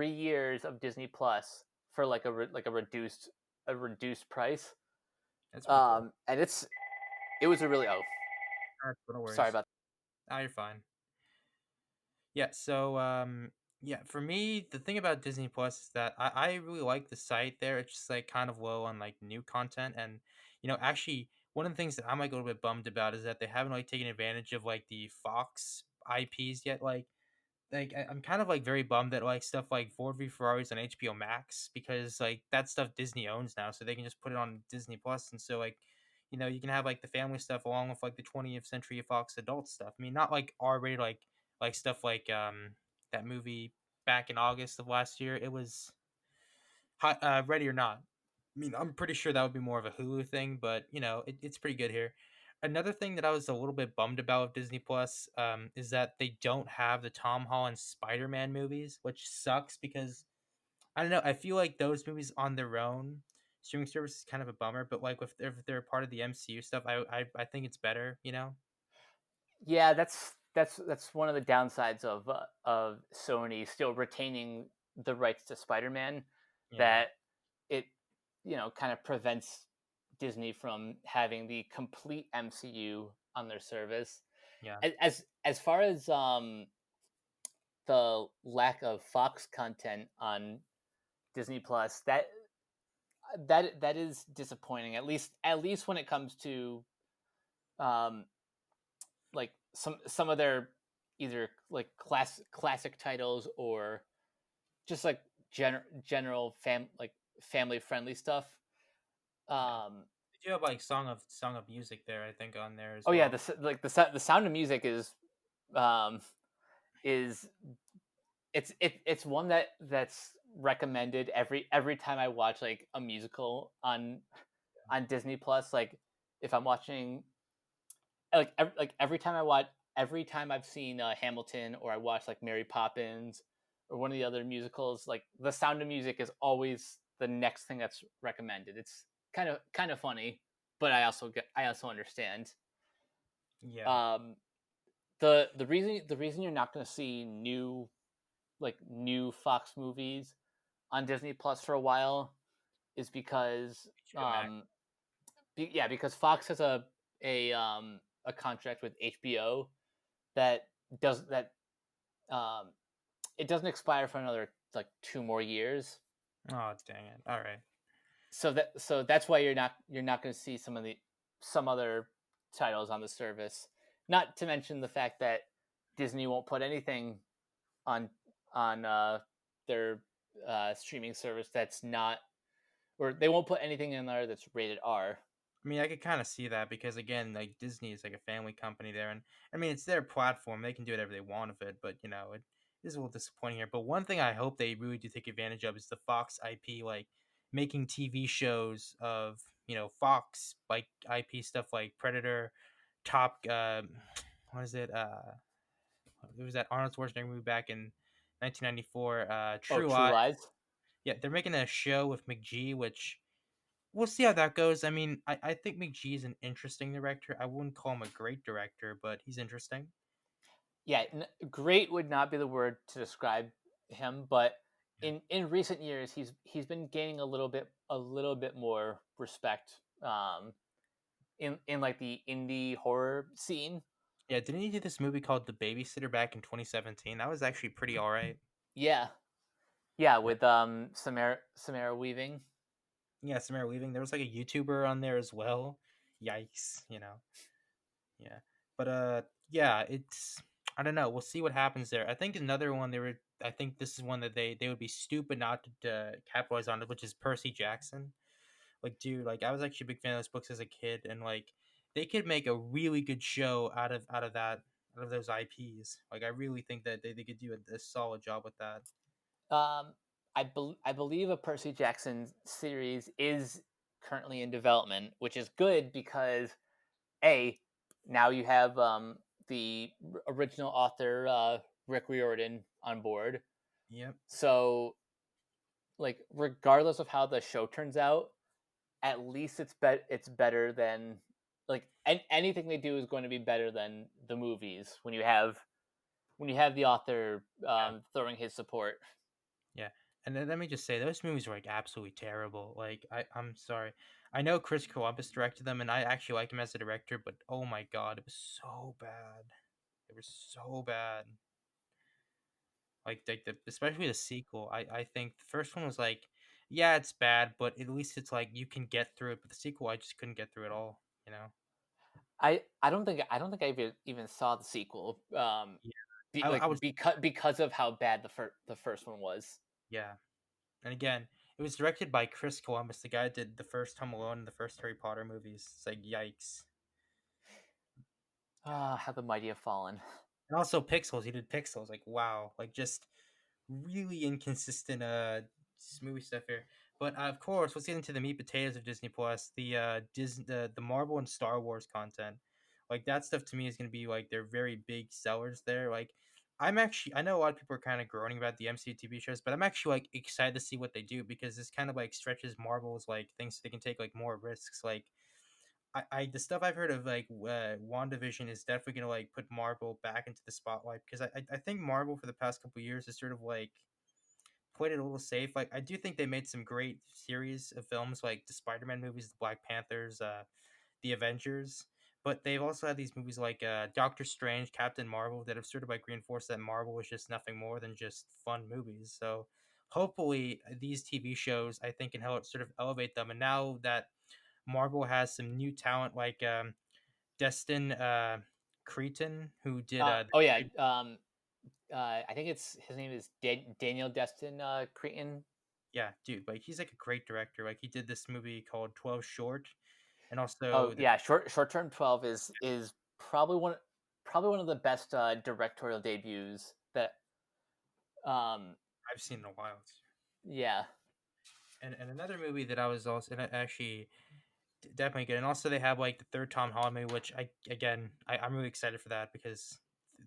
B: years of Disney Plus for like like a reduced price.
A: that's pretty cool.
B: And it was a really
A: No
B: sorry
A: worries.
B: about
A: Ah, you're fine. Yeah, so yeah, for me, the thing about Disney Plus is that I really like the site there. It's just like kind of low on like new content. And actually one of the things that I'm like a little bit bummed about is that they haven't like taken advantage of like the Fox IPs yet. I'm kind of like very bummed that like stuff like Ford v Ferraris on HBO Max, because like that stuff Disney owns now, so they can just put it on Disney Plus, and so like you can have like the family stuff along with like the 20th Century Fox adult stuff. I mean, not like R-rated like stuff like that movie back in August of last year. It was Ready or Not. I mean, I'm pretty sure that would be more of a Hulu thing, but it's pretty good here. Another thing that I was a little bit bummed about with Disney Plus is that they don't have the Tom Holland Spider-Man movies, which sucks because I don't know. I feel like those movies on their own streaming service is kind of a bummer, but like if they're part of the MCU stuff, I think it's better.
B: Yeah, that's one of the downsides of Sony still retaining the rights to Spider-Man,
A: Yeah,
B: that it kind of prevents Disney from having the complete MCU on their service.
A: yeah.
B: As far as the lack of Fox content on Disney Plus, that is disappointing. At least when it comes to um, like some of their either like classic titles or just like general family friendly stuff.
A: Yeah.
B: Um,
A: Did you have like Song of Music there? I think on there as
B: oh yeah,
A: well.
B: the Sound of Music um, is it's one that's recommended every time I watch like a musical on Disney Plus. Like if I'm watching like every time I've seen Hamilton, or I watch like Mary Poppins or one of the other musicals, like The Sound of Music is always the next thing that's recommended. It's kind of funny, but I also understand.
A: Yeah.
B: Um, the reason you're not going to see new Fox movies on Disney Plus for a while is because
A: HBO Max.
B: because Fox has a contract with HBO that does that um it doesn't expire for another like 2 more years.
A: Oh, dang it. All right.
B: So that's why you're not going to see some other titles on the service. Not to mention the fact that Disney won't put anything on on their streaming service that's not, or they won't put anything in there that's rated R.
A: I mean, I could kind of see that because again, like Disney is like a family company there, and I mean it's their platform; they can do whatever they want with it. But it is a little disappointing here. But one thing I hope they really do take advantage of is the Fox IP, like making TV shows of Fox like IP stuff like Predator, Top. What is it? It was that Arnold Schwarzenegger movie back in 1994.
B: Oh,
A: True
B: True
A: Lies.
B: Lies.
A: Yeah, they're making a show with McGee, which we'll see how that goes. I mean, I think McGee is an interesting director. I wouldn't call him a great director, but he's interesting.
B: Yeah, great would not be the word to describe him, but
A: Yeah.
B: in recent years he's been gaining a little bit more respect in like the indie horror scene.
A: Yeah, didn't he do this movie called The Babysitter back in 2017? That was actually pretty all right.
B: Yeah, yeah,
A: Yeah.
B: with Samara Weaving.
A: Yeah, Samara Weaving. There was like a YouTuber on there as well. Yikes. Yeah. But yeah, it's I don't know. We'll see what happens there. I think another one I think this is one that they would be stupid not to capitalize on it, which is Percy Jackson. Like, dude, like I was actually a big fan of those books as a kid, and like they could make a really good show out of that out of those IPs. Like I really think that they could do a solid job with that.
B: Um, I believe a Percy Jackson series is currently in development, which is good because a now you have the original author Rick Riordan on board.
A: Yep.
B: So like regardless of how the show turns out, at least it's better than like anything they do is going to be better than the movies when you have the author
A: Yeah.
B: throwing his support.
A: Yeah. And then let me just say those movies were like absolutely terrible. Like I'm sorry. I know Chris Columbus directed them and I actually like him as a director, but oh my god, it was so bad. It was so bad. Like especially the sequel. I think the first one was like, yeah, it's bad, but at least it's like you can get through it. But the sequel, I just couldn't get through it all. You know?
B: I don't think I even saw the sequel.
A: Yeah. I
B: Like
A: was
B: because of how bad the first one was.
A: yeah. And again, it was directed by Chris Columbus, the guy that did the first Home Alone and the first Harry Potter movies. It's like yikes.
B: Ah, how the mighty have fallen.
A: And also Pixels. He did Pixels. Like wow. Like just really inconsistent movie stuff here. But of course, let's get into the meat potatoes of Disney Plus, the Marvel and Star Wars content. Like that stuff to me is going to be like they're very big sellers there. Like I know a lot of people are kind of groaning about the MCU TV shows, but I'm actually like excited to see what they do because this kind of like stretches Marvel's like things so they can take like more risks. Like I the stuff I've heard of like WandaVision is definitely gonna like put Marvel back into the spotlight because I think Marvel for the past couple years is sort of like played it a little safe. Like I do think they made some great series of films like the Spider-Man movies, the Black Panthers, the Avengers. But they've also had these movies like Doctor Strange, Captain Marvel that have sort of like reinforced that Marvel is just nothing more than just fun movies. So hopefully these TV shows I think can help sort of elevate them. And now that Marvel has some new talent like Destin Creighton, who did
B: Oh yeah, I think it's his name is Daniel Destin Creighton.
A: yeah, dude, like he's like a great director. Like he did this movie called 12 Short and
B: Oh
A: also the
B: yeah, short term 12 is probably one of the best directorial debuts that um
A: I've seen in a while.
B: yeah.
A: And another movie that I was also and actually definitely good. And also they have like the third Tom Holland movie, which I'm really excited for that because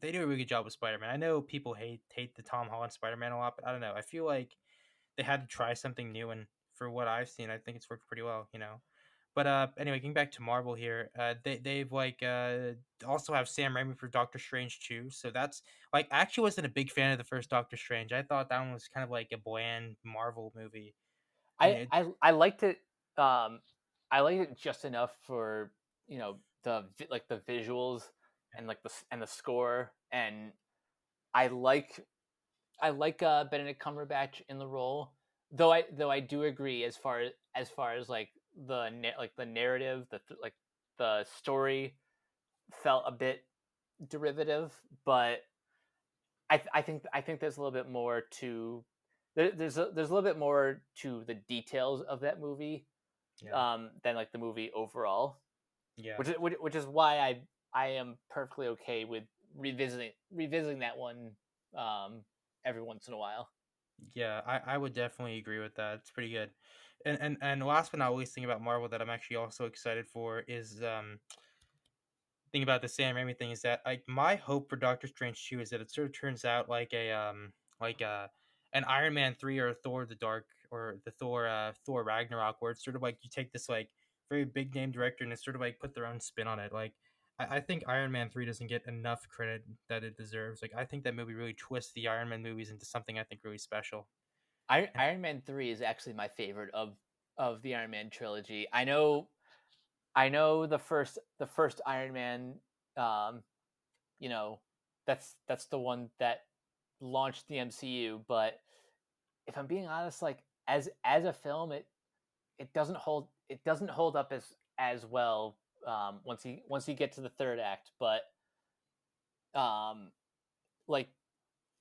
A: they do a really good job with Spider Man. I know people hate the Tom Holland Spider Man a lot, but I don't know. I feel like they had to try something new, and for what I've seen, I think it's worked pretty well. You know. But anyway, getting back to Marvel here, they've like also have Sam Raimi for Doctor Strange too. So that's like I actually wasn't a big fan of the first Doctor Strange. I thought that one was kind of like a bland Marvel movie, and it
B: I liked it. Um, I liked it just enough for like the visuals and like the score, and I like I like Benedict Cumberbatch in the role. Though I do agree as far as like like the narrative, like the story felt a bit derivative, but I think there's a little bit more to there's a little bit more to the details of that movie
A: yeah
B: than like the movie overall,
A: yeah
B: which is why I am perfectly okay with revisiting that one um, every once in a while.
A: yeah I would definitely agree with that. It's pretty good. And last but not least thing about Marvel that I'm actually also excited for is thing about the Sam Raimi thing is that like my hope for Doctor Strange 2 is that it sort of turns out like an Iron Man 3 or a Thor the Dark or the Thor Ragnarok where it's sort of like you take this like very big name director and it's sort of like put their own spin on it. Like I think Iron Man 3 doesn't get enough credit that it deserves. Like I think that movie really twists the Iron Man movies into something I think really special. And
B: Iron Man 3 is actually my favorite of the Iron Man trilogy. I know the first Iron Man, um, you know, that's the one that launched the MCU. But if I'm being honest, like as a film, it doesn't hold up as well once you get to the third act. But um, like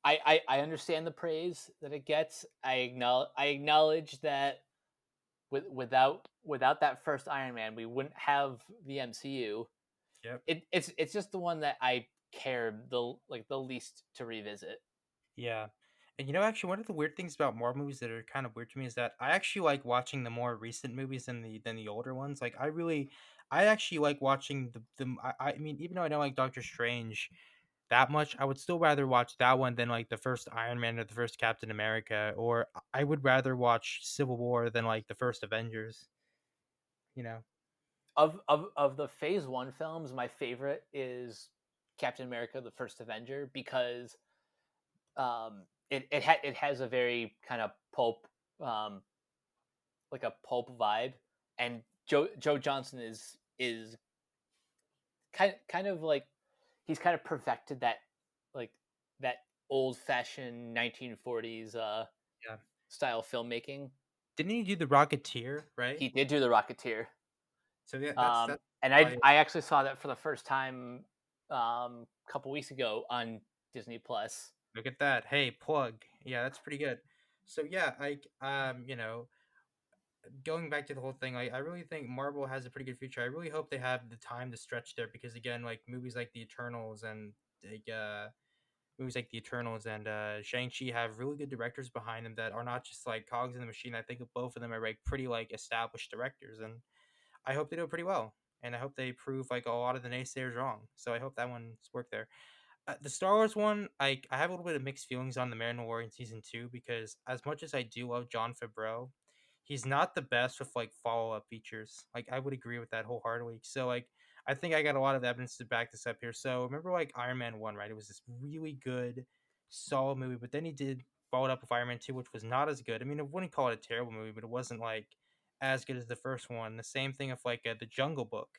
B: I understand the praise that it gets. I acknowledge that without that first Iron Man, we wouldn't have the MCU.
A: Yep.
B: It's just the one that I care the least to revisit.
A: Yeah. And actually, one of the weird things about Marvel movies that are kind of weird to me is that I actually like watching the more recent movies than the older ones. Like, I actually like watching I mean, even though I don't like Doctor Strange that much, I would still rather watch that one than like the first Iron Man or the first Captain America, or I would rather watch Civil War than like the first Avengers. You know?
B: Of the Phase One films, my favorite is Captain America: The First Avenger because it has a very kind of pulp um, like a pulp vibe, and Joe Johnson is kind of like he's kind of perfected that like that old fashioned 1940s
A: Yeah.
B: style filmmaking.
A: Didn't he do the Rocketeer? Right.
B: He did do The Rocketeer,
A: So yeah, that's
B: and
A: why.
B: I actually saw that for the first time a couple weeks ago on Disney Plus.
A: Look at that. Hey, plug. Yeah, that's pretty good. So yeah, going back to the whole thing, I really think Marvel has a pretty good future. I really hope they have the time to stretch there because again, like movies like the Eternals and Shang-Chi have really good directors behind them that are not just like cogs in the machine. I think both of them are like pretty like established directors, and I hope they do it pretty well. And I hope they prove like a lot of the naysayers wrong. So I hope that one's worked there. The Star Wars one, I have a little bit of mixed feelings on the Mandalorian season two because as much as I do love John Favreau, he's not the best with like follow up features. Like I would agree with that wholeheartedly. So like I think I got a lot of evidence to back this up here. So remember like Iron Man one, right? It was this really good, solid movie, but then he did followed up with Iron Man two, which was not as good. I mean, I wouldn't call it a terrible movie, but it wasn't like as good as the first one. The same thing with like the Jungle Book.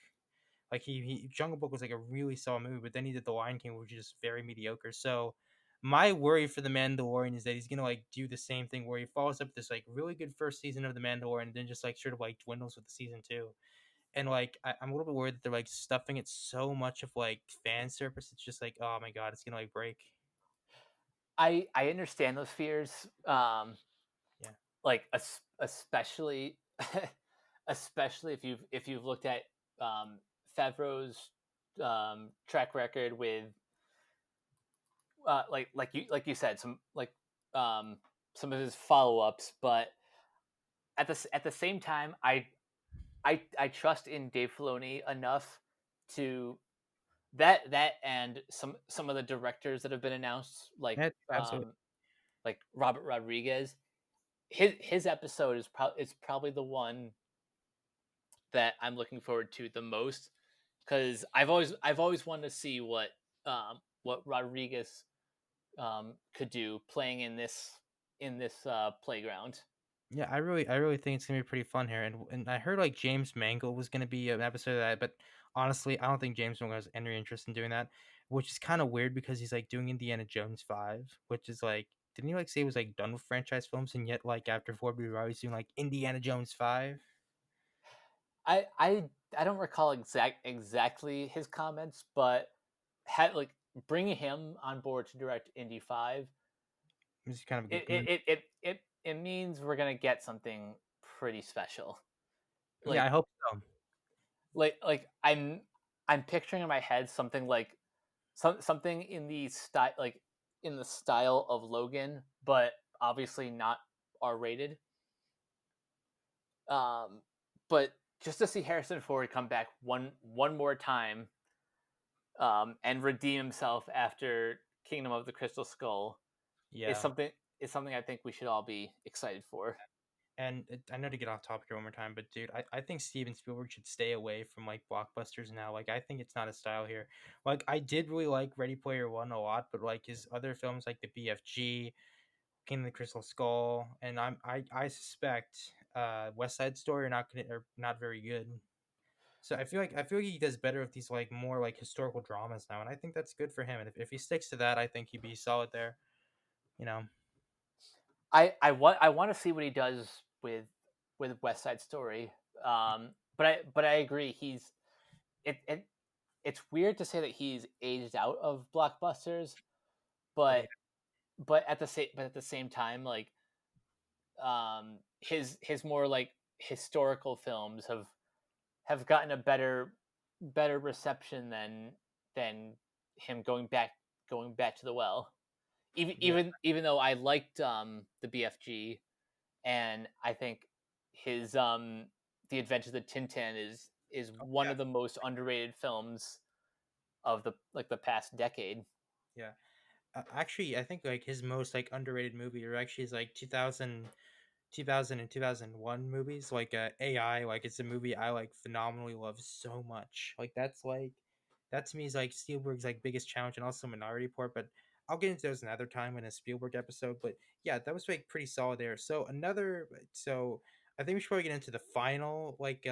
A: Like he Jungle Book was like a really solid movie, but then he did The Lion King, which is very mediocre. So my worry for the Mandalorian is that he's gonna like do the same thing where he follows up this like really good first season of the Mandalorian, and then just like sort of like dwindles with the season two. And like I'm a little bit worried that they're like stuffing it so much of like fan service. It's just like oh my god, it's gonna like break.
B: I understand those fears,
A: Yeah,
B: like especially especially if you've looked at Favreau's track record with like you said um, some of his follow ups, but at the same time, I trust in Dave Filoni enough to that and some of the directors that have been announced,
A: yeah, absolutely.
B: like Robert Rodriguez. His episode is probably the one that I'm looking forward to the most because I've always wanted to see what Rodriguez could do playing in this playground.
A: Yeah, I really think it's gonna be pretty fun here, and I heard like James Mangold was gonna be an episode of that, but honestly, I don't think James Mangold has any interest in doing that, which is kind of weird because he's like doing Indiana Jones 5, which is like, didn't he like say he was like done with franchise films, and yet like after 4 B, he's doing like Indiana Jones 5?
B: I don't recall exactly his comments, but had like bringing him on board to direct Indy 5,
A: It's kind of a good move.
B: it means we're gonna get something pretty special.
A: Yeah, I
B: Like
A: hope so.
B: like I'm picturing in my head something like something in the style in the style of Logan, but obviously not R rated. Um, but just to see Harrison Ford come back one more time and redeem himself after Kingdom of the Crystal Skull is
A: Yeah.
B: something is something I think we should all be excited for.
A: And I know to get off topic here one more time, but dude, I think Steven Spielberg should stay away from like blockbusters now. Like I think it's not a style here. Like I did really like Ready Player One a lot, but like his other films like the BFG, King of the Crystal Skull, and I suspect West Side Story are not very good. So I feel like he does better with these like more like historical dramas now, and I think that's good for him. And if he sticks to that, I think he'd be solid there. You know.
B: I want to see what he does with West Side Story. But I agree it it's weird to say that he's aged out of blockbusters,
A: Oh yeah.
B: but but at the same time his more like historical films have gotten a better better reception than him going back to the well.
A: Yeah.
B: Even though I liked the BFG, and I think his The Adventures of Tintin is
A: Oh,
B: one
A: yeah.
B: of the most underrated films of the past decade.
A: Yeah. Actually, I think like his most like underrated movie, or actually is like 2000 and 2001 movies, like AI. Like it's a movie I like phenomenally love so much. Like that to me is like Spielberg's like biggest challenge, and also Minority Report. But I'll get into those another time in a Spielberg episode. But yeah, that was like pretty solid there. So I think we should probably get into the final like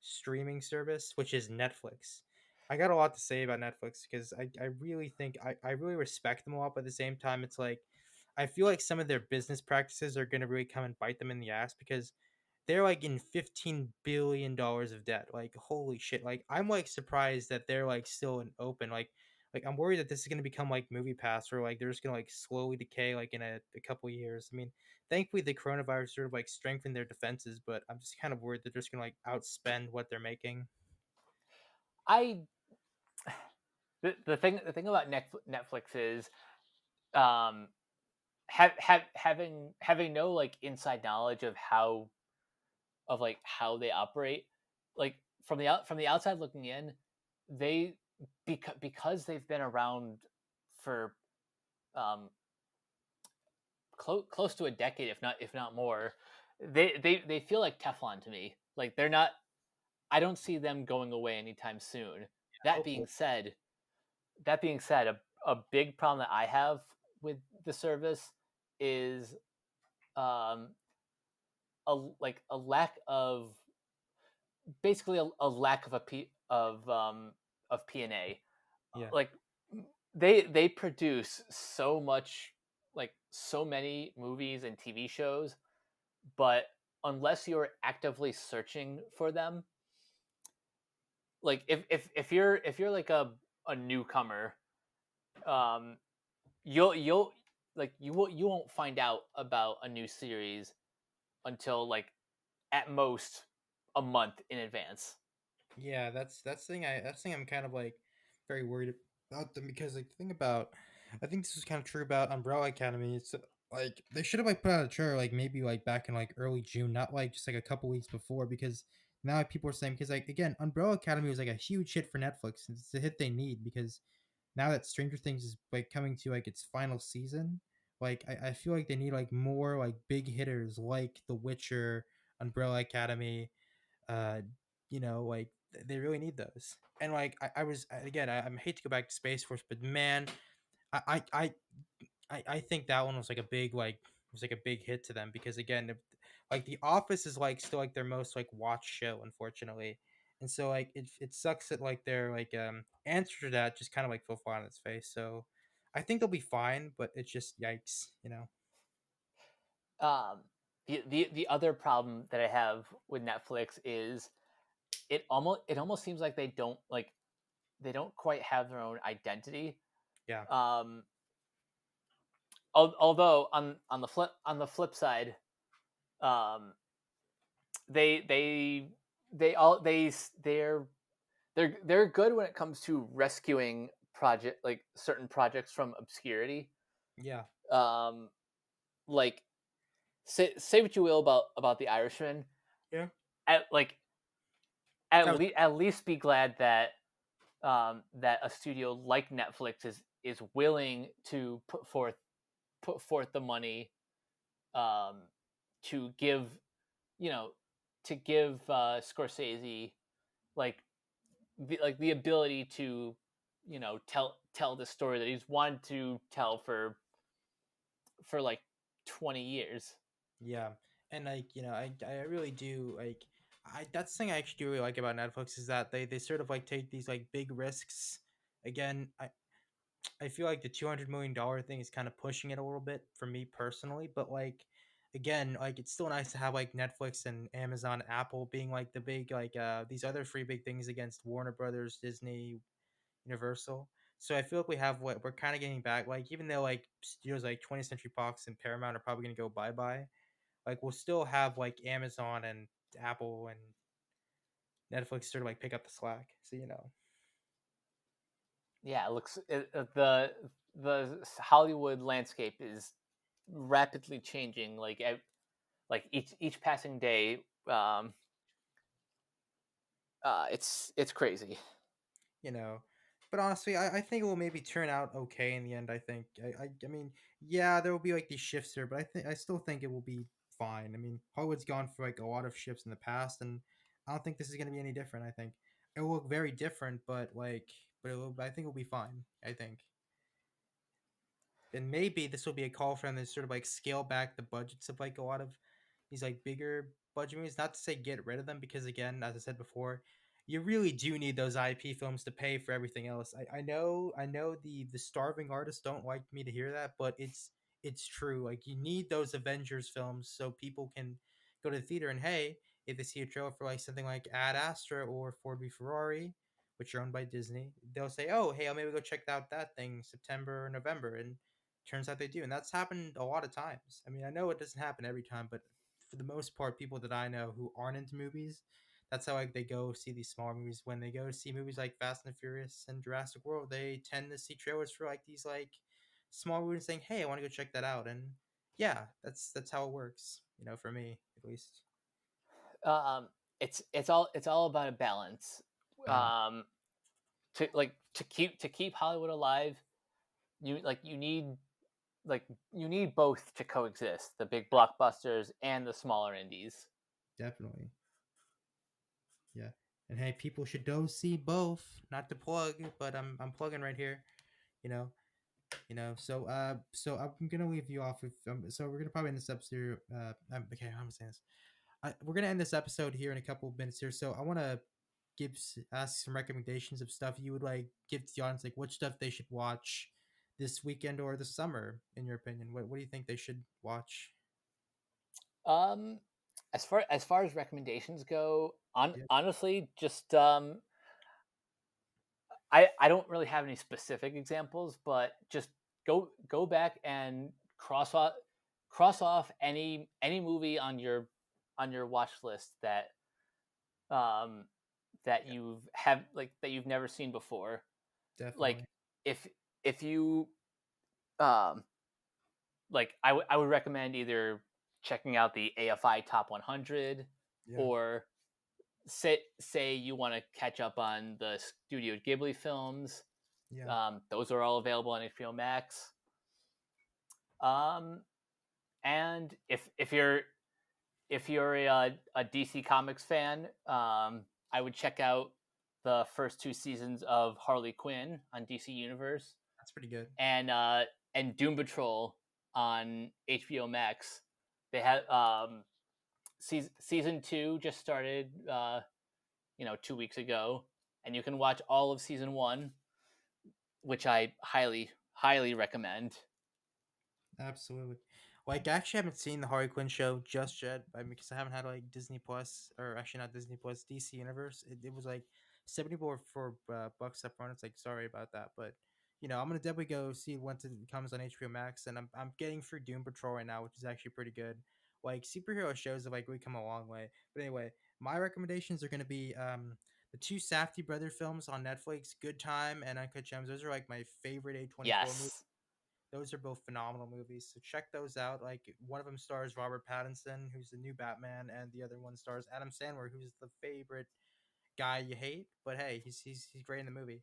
A: streaming service, which is Netflix. I got a lot to say about Netflix because I really think I really respect them a lot, but at the same time it's like I feel like some of their business practices are going to really come and bite them in the ass because they're like in $15 billion of debt. Like holy shit! Like I'm like surprised that they're like still in open. Like I'm worried that this is going to become like Movie Pass, or like they're just going to like slowly decay like in a couple years. I mean, thankfully the coronavirus sort of like strengthened their defenses, but I'm just kind of worried that they're just going to like outspend what they're making.
B: I the thing about Netflix is um having no like inside knowledge of how they operate, like from the outside looking in, they because they've been around for um close to a decade, if not more. They feel like Teflon to me. Like they're not. I don't see them going away anytime soon. That being
A: Hopefully,
B: said, a big problem that I have with the service is um a lack of basically a lack of of P&A.
A: yeah.
B: Like they produce so much, like so many movies and TV shows, but unless you're actively searching for them, like if you're like a newcomer, um you'll like you won't find out about a new series until like at most a month in advance.
A: Yeah, that's the thing. That's the thing I'm kind of like very worried about them because like the thing about I think this is kind of true about Umbrella Academy. It's like they should have like put out a trailer like maybe like back in like early June, not like just like a couple weeks before because now people are saying because like again Umbrella Academy was like a huge hit for Netflix. It's the hit they need because now that Stranger Things is like coming to like its final season, like I feel like they need like more like big hitters like The Witcher, Umbrella Academy, uh like they really need those. And like I was again I hate to go back to Space Force, but man, i i i, I think that one was like a big like was like a big hit to them because again like The Office is like still like their most like watched show, unfortunately. And so like it sucks that like their like answer to that just kind of like fell flat on its face. So I think they'll be fine, but it's just yikes.
B: um the other problem that I have with Netflix is it almost seems like they don't quite have their own identity.
A: Yeah.
B: um Although on the flip side, um they they they all they're good when it comes to rescuing project like certain projects from obscurity.
A: Yeah.
B: um like say what you will about the Irishman,
A: Yeah.
B: at like
A: That was
B: at least be glad that that a studio like Netflix is willing to put forth the money, um to give, you know, to give Scorsese like the ability to, you know, tell the story that he's wanted to tell for like 20 years.
A: Yeah, and like I really do like I that's the thing I actually do really like about Netflix is that they sort of like take these like big risks. Again, I feel like the $200 million thing is kind of pushing it a little bit for me personally, but like again, like it's still nice to have like Netflix and Amazon, Apple being like the big like these other three big things against Warner Brothers, Disney, Universal. So I feel like we have what we're kind of getting back. Like even though like studios like 20th Century Fox and Paramount are probably gonna go bye bye, like we'll still have like Amazon and Apple and Netflix sort of like pick up the slack. So
B: Yeah, it looks the Hollywood landscape is rapidly changing. Like each passing day, it's crazy.
A: you know. But honestly, I think it will maybe turn out okay in the end. I think. I mean, yeah, there will be like these shifts here, but I still think it will be fine. I mean, Hollywood's gone for like a lot of shifts in the past, and I don't think this is going to be any different. I think it will look very different, but I think it will be fine. I think. And maybe this will be a call for them to sort of like scale back the budgets of like a lot of these like bigger budget movies. Not to say get rid of them, because again, as I said before, you really do need those IP films to pay for everything else. I know the starving artists don't like me to hear that, but it's true. Like you need those Avengers films so people can go to the theater and hey, if they see a trailer for like something like Ad Astra or Ford v Ferrari, which are owned by Disney, they'll say, "Oh, hey, I'll maybe go check out that thing September or November," and turns out they do, and that's happened a lot of times. I mean, I know it doesn't happen every time, but for the most part, people that I know who aren't into movies, that's how like they go see these smaller movies. When they go see movies like Fast and Furious and Jurassic World, they tend to see trailers for like these like small movies, saying, "Hey, I want to go check that out." And yeah, that's how it works. For me at least.
B: Um, it's all about a balance.
A: Mm,
B: Um, to keep Hollywood alive, you need both to coexist, the big blockbusters and the smaller indies.
A: definitely, yeah. And hey, people should go see both. Not to plug, but I'm plugging right here. You know, so I'm gonna leave you off with so we're gonna probably end this episode okay, how am I saying this? We're gonna end this episode here in a couple of minutes here, so I want to ask some recommendations of stuff you would like give to the audience, like what stuff they should watch this weekend or this summer, in your opinion. What do you think they should watch?
B: Um, as far as recommendations go,
A: Yep.
B: honestly, just I don't really have any specific examples, but just go back and cross off any movie on your watch list um that
A: Yeah,
B: you've never seen before. Like
A: definitely.
B: if if you um I would recommend either checking out the AFI Top 100,
A: Yeah.
B: or say you want to catch up on the Studio Ghibli films.
A: Yeah.
B: Those are all available on HBO Max. Um, and if you're a DC Comics fan, I would check out the first two seasons of Harley Quinn on DC Universe,
A: That's pretty good.
B: and Doom Patrol on HBO Max. They had season two just started, 2 weeks ago, and you can watch all of season one, which I highly recommend.
A: Absolutely. Like, I actually haven't seen the Harley Quinn show just yet. I mean, because I haven't had like Disney Plus, or actually not Disney Plus, DC Universe. It was like 74 for bucks up front. It's like, sorry about that, but I'm gonna definitely go see it once it comes on HBO Max. And I'm getting through Doom Patrol right now, which is actually pretty good. Like superhero shows have like really come a long way. But anyway, my recommendations are gonna be the two Safdie brother films on Netflix, Good Time and Uncut Gems. Those are like my favorite A24 movies.
B: Yes.
A: Those are both phenomenal movies, so check those out. Like one of them stars Robert Pattinson, who's the new Batman, and the other one stars Adam Sandler, who's the favorite guy you hate. But hey, he's great in the movie.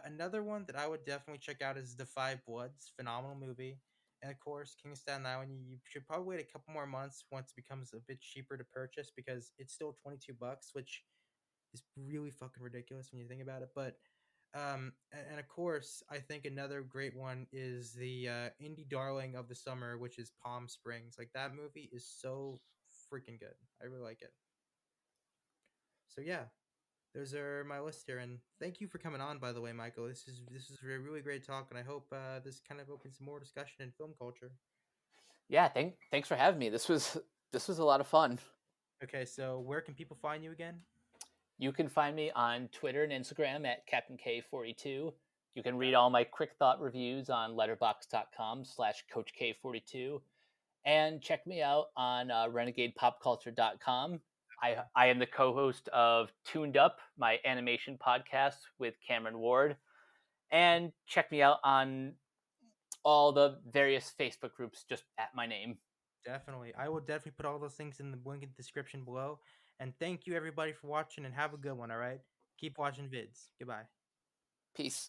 A: Another one that I would definitely check out is The Five Bloods, phenomenal movie. And of course, King of Staten Island. You should probably wait a couple more months once it becomes a bit cheaper to purchase, because it's still $22, which is really fucking ridiculous when you think about it. But and of course, I think another great one is the indie darling of the summer, which is Palm Springs. Like that movie is so freaking good. I really like it. So yeah, those are my list here. And thank you for coming on, by the way, Michael. This is a really great talk, and I hope this kind of opens some more discussion in film culture.
B: Yeah. Thanks for having me. This was a lot of fun.
A: Okay, so where can people find you again?
B: You can find me on Twitter and Instagram at Captain K42. You can read all my quick thought reviews on letterbox.com/Coach K42, and check me out on renegadepopculture.com. I am the co-host of Tuned Up, my animation podcast with Cameron Ward, and check me out on all the various Facebook groups just at my name.
A: Definitely. I will definitely put all those things in the link in the description below. And thank you everybody for watching and have a good one, all right? Keep watching vids. Goodbye.
B: Peace.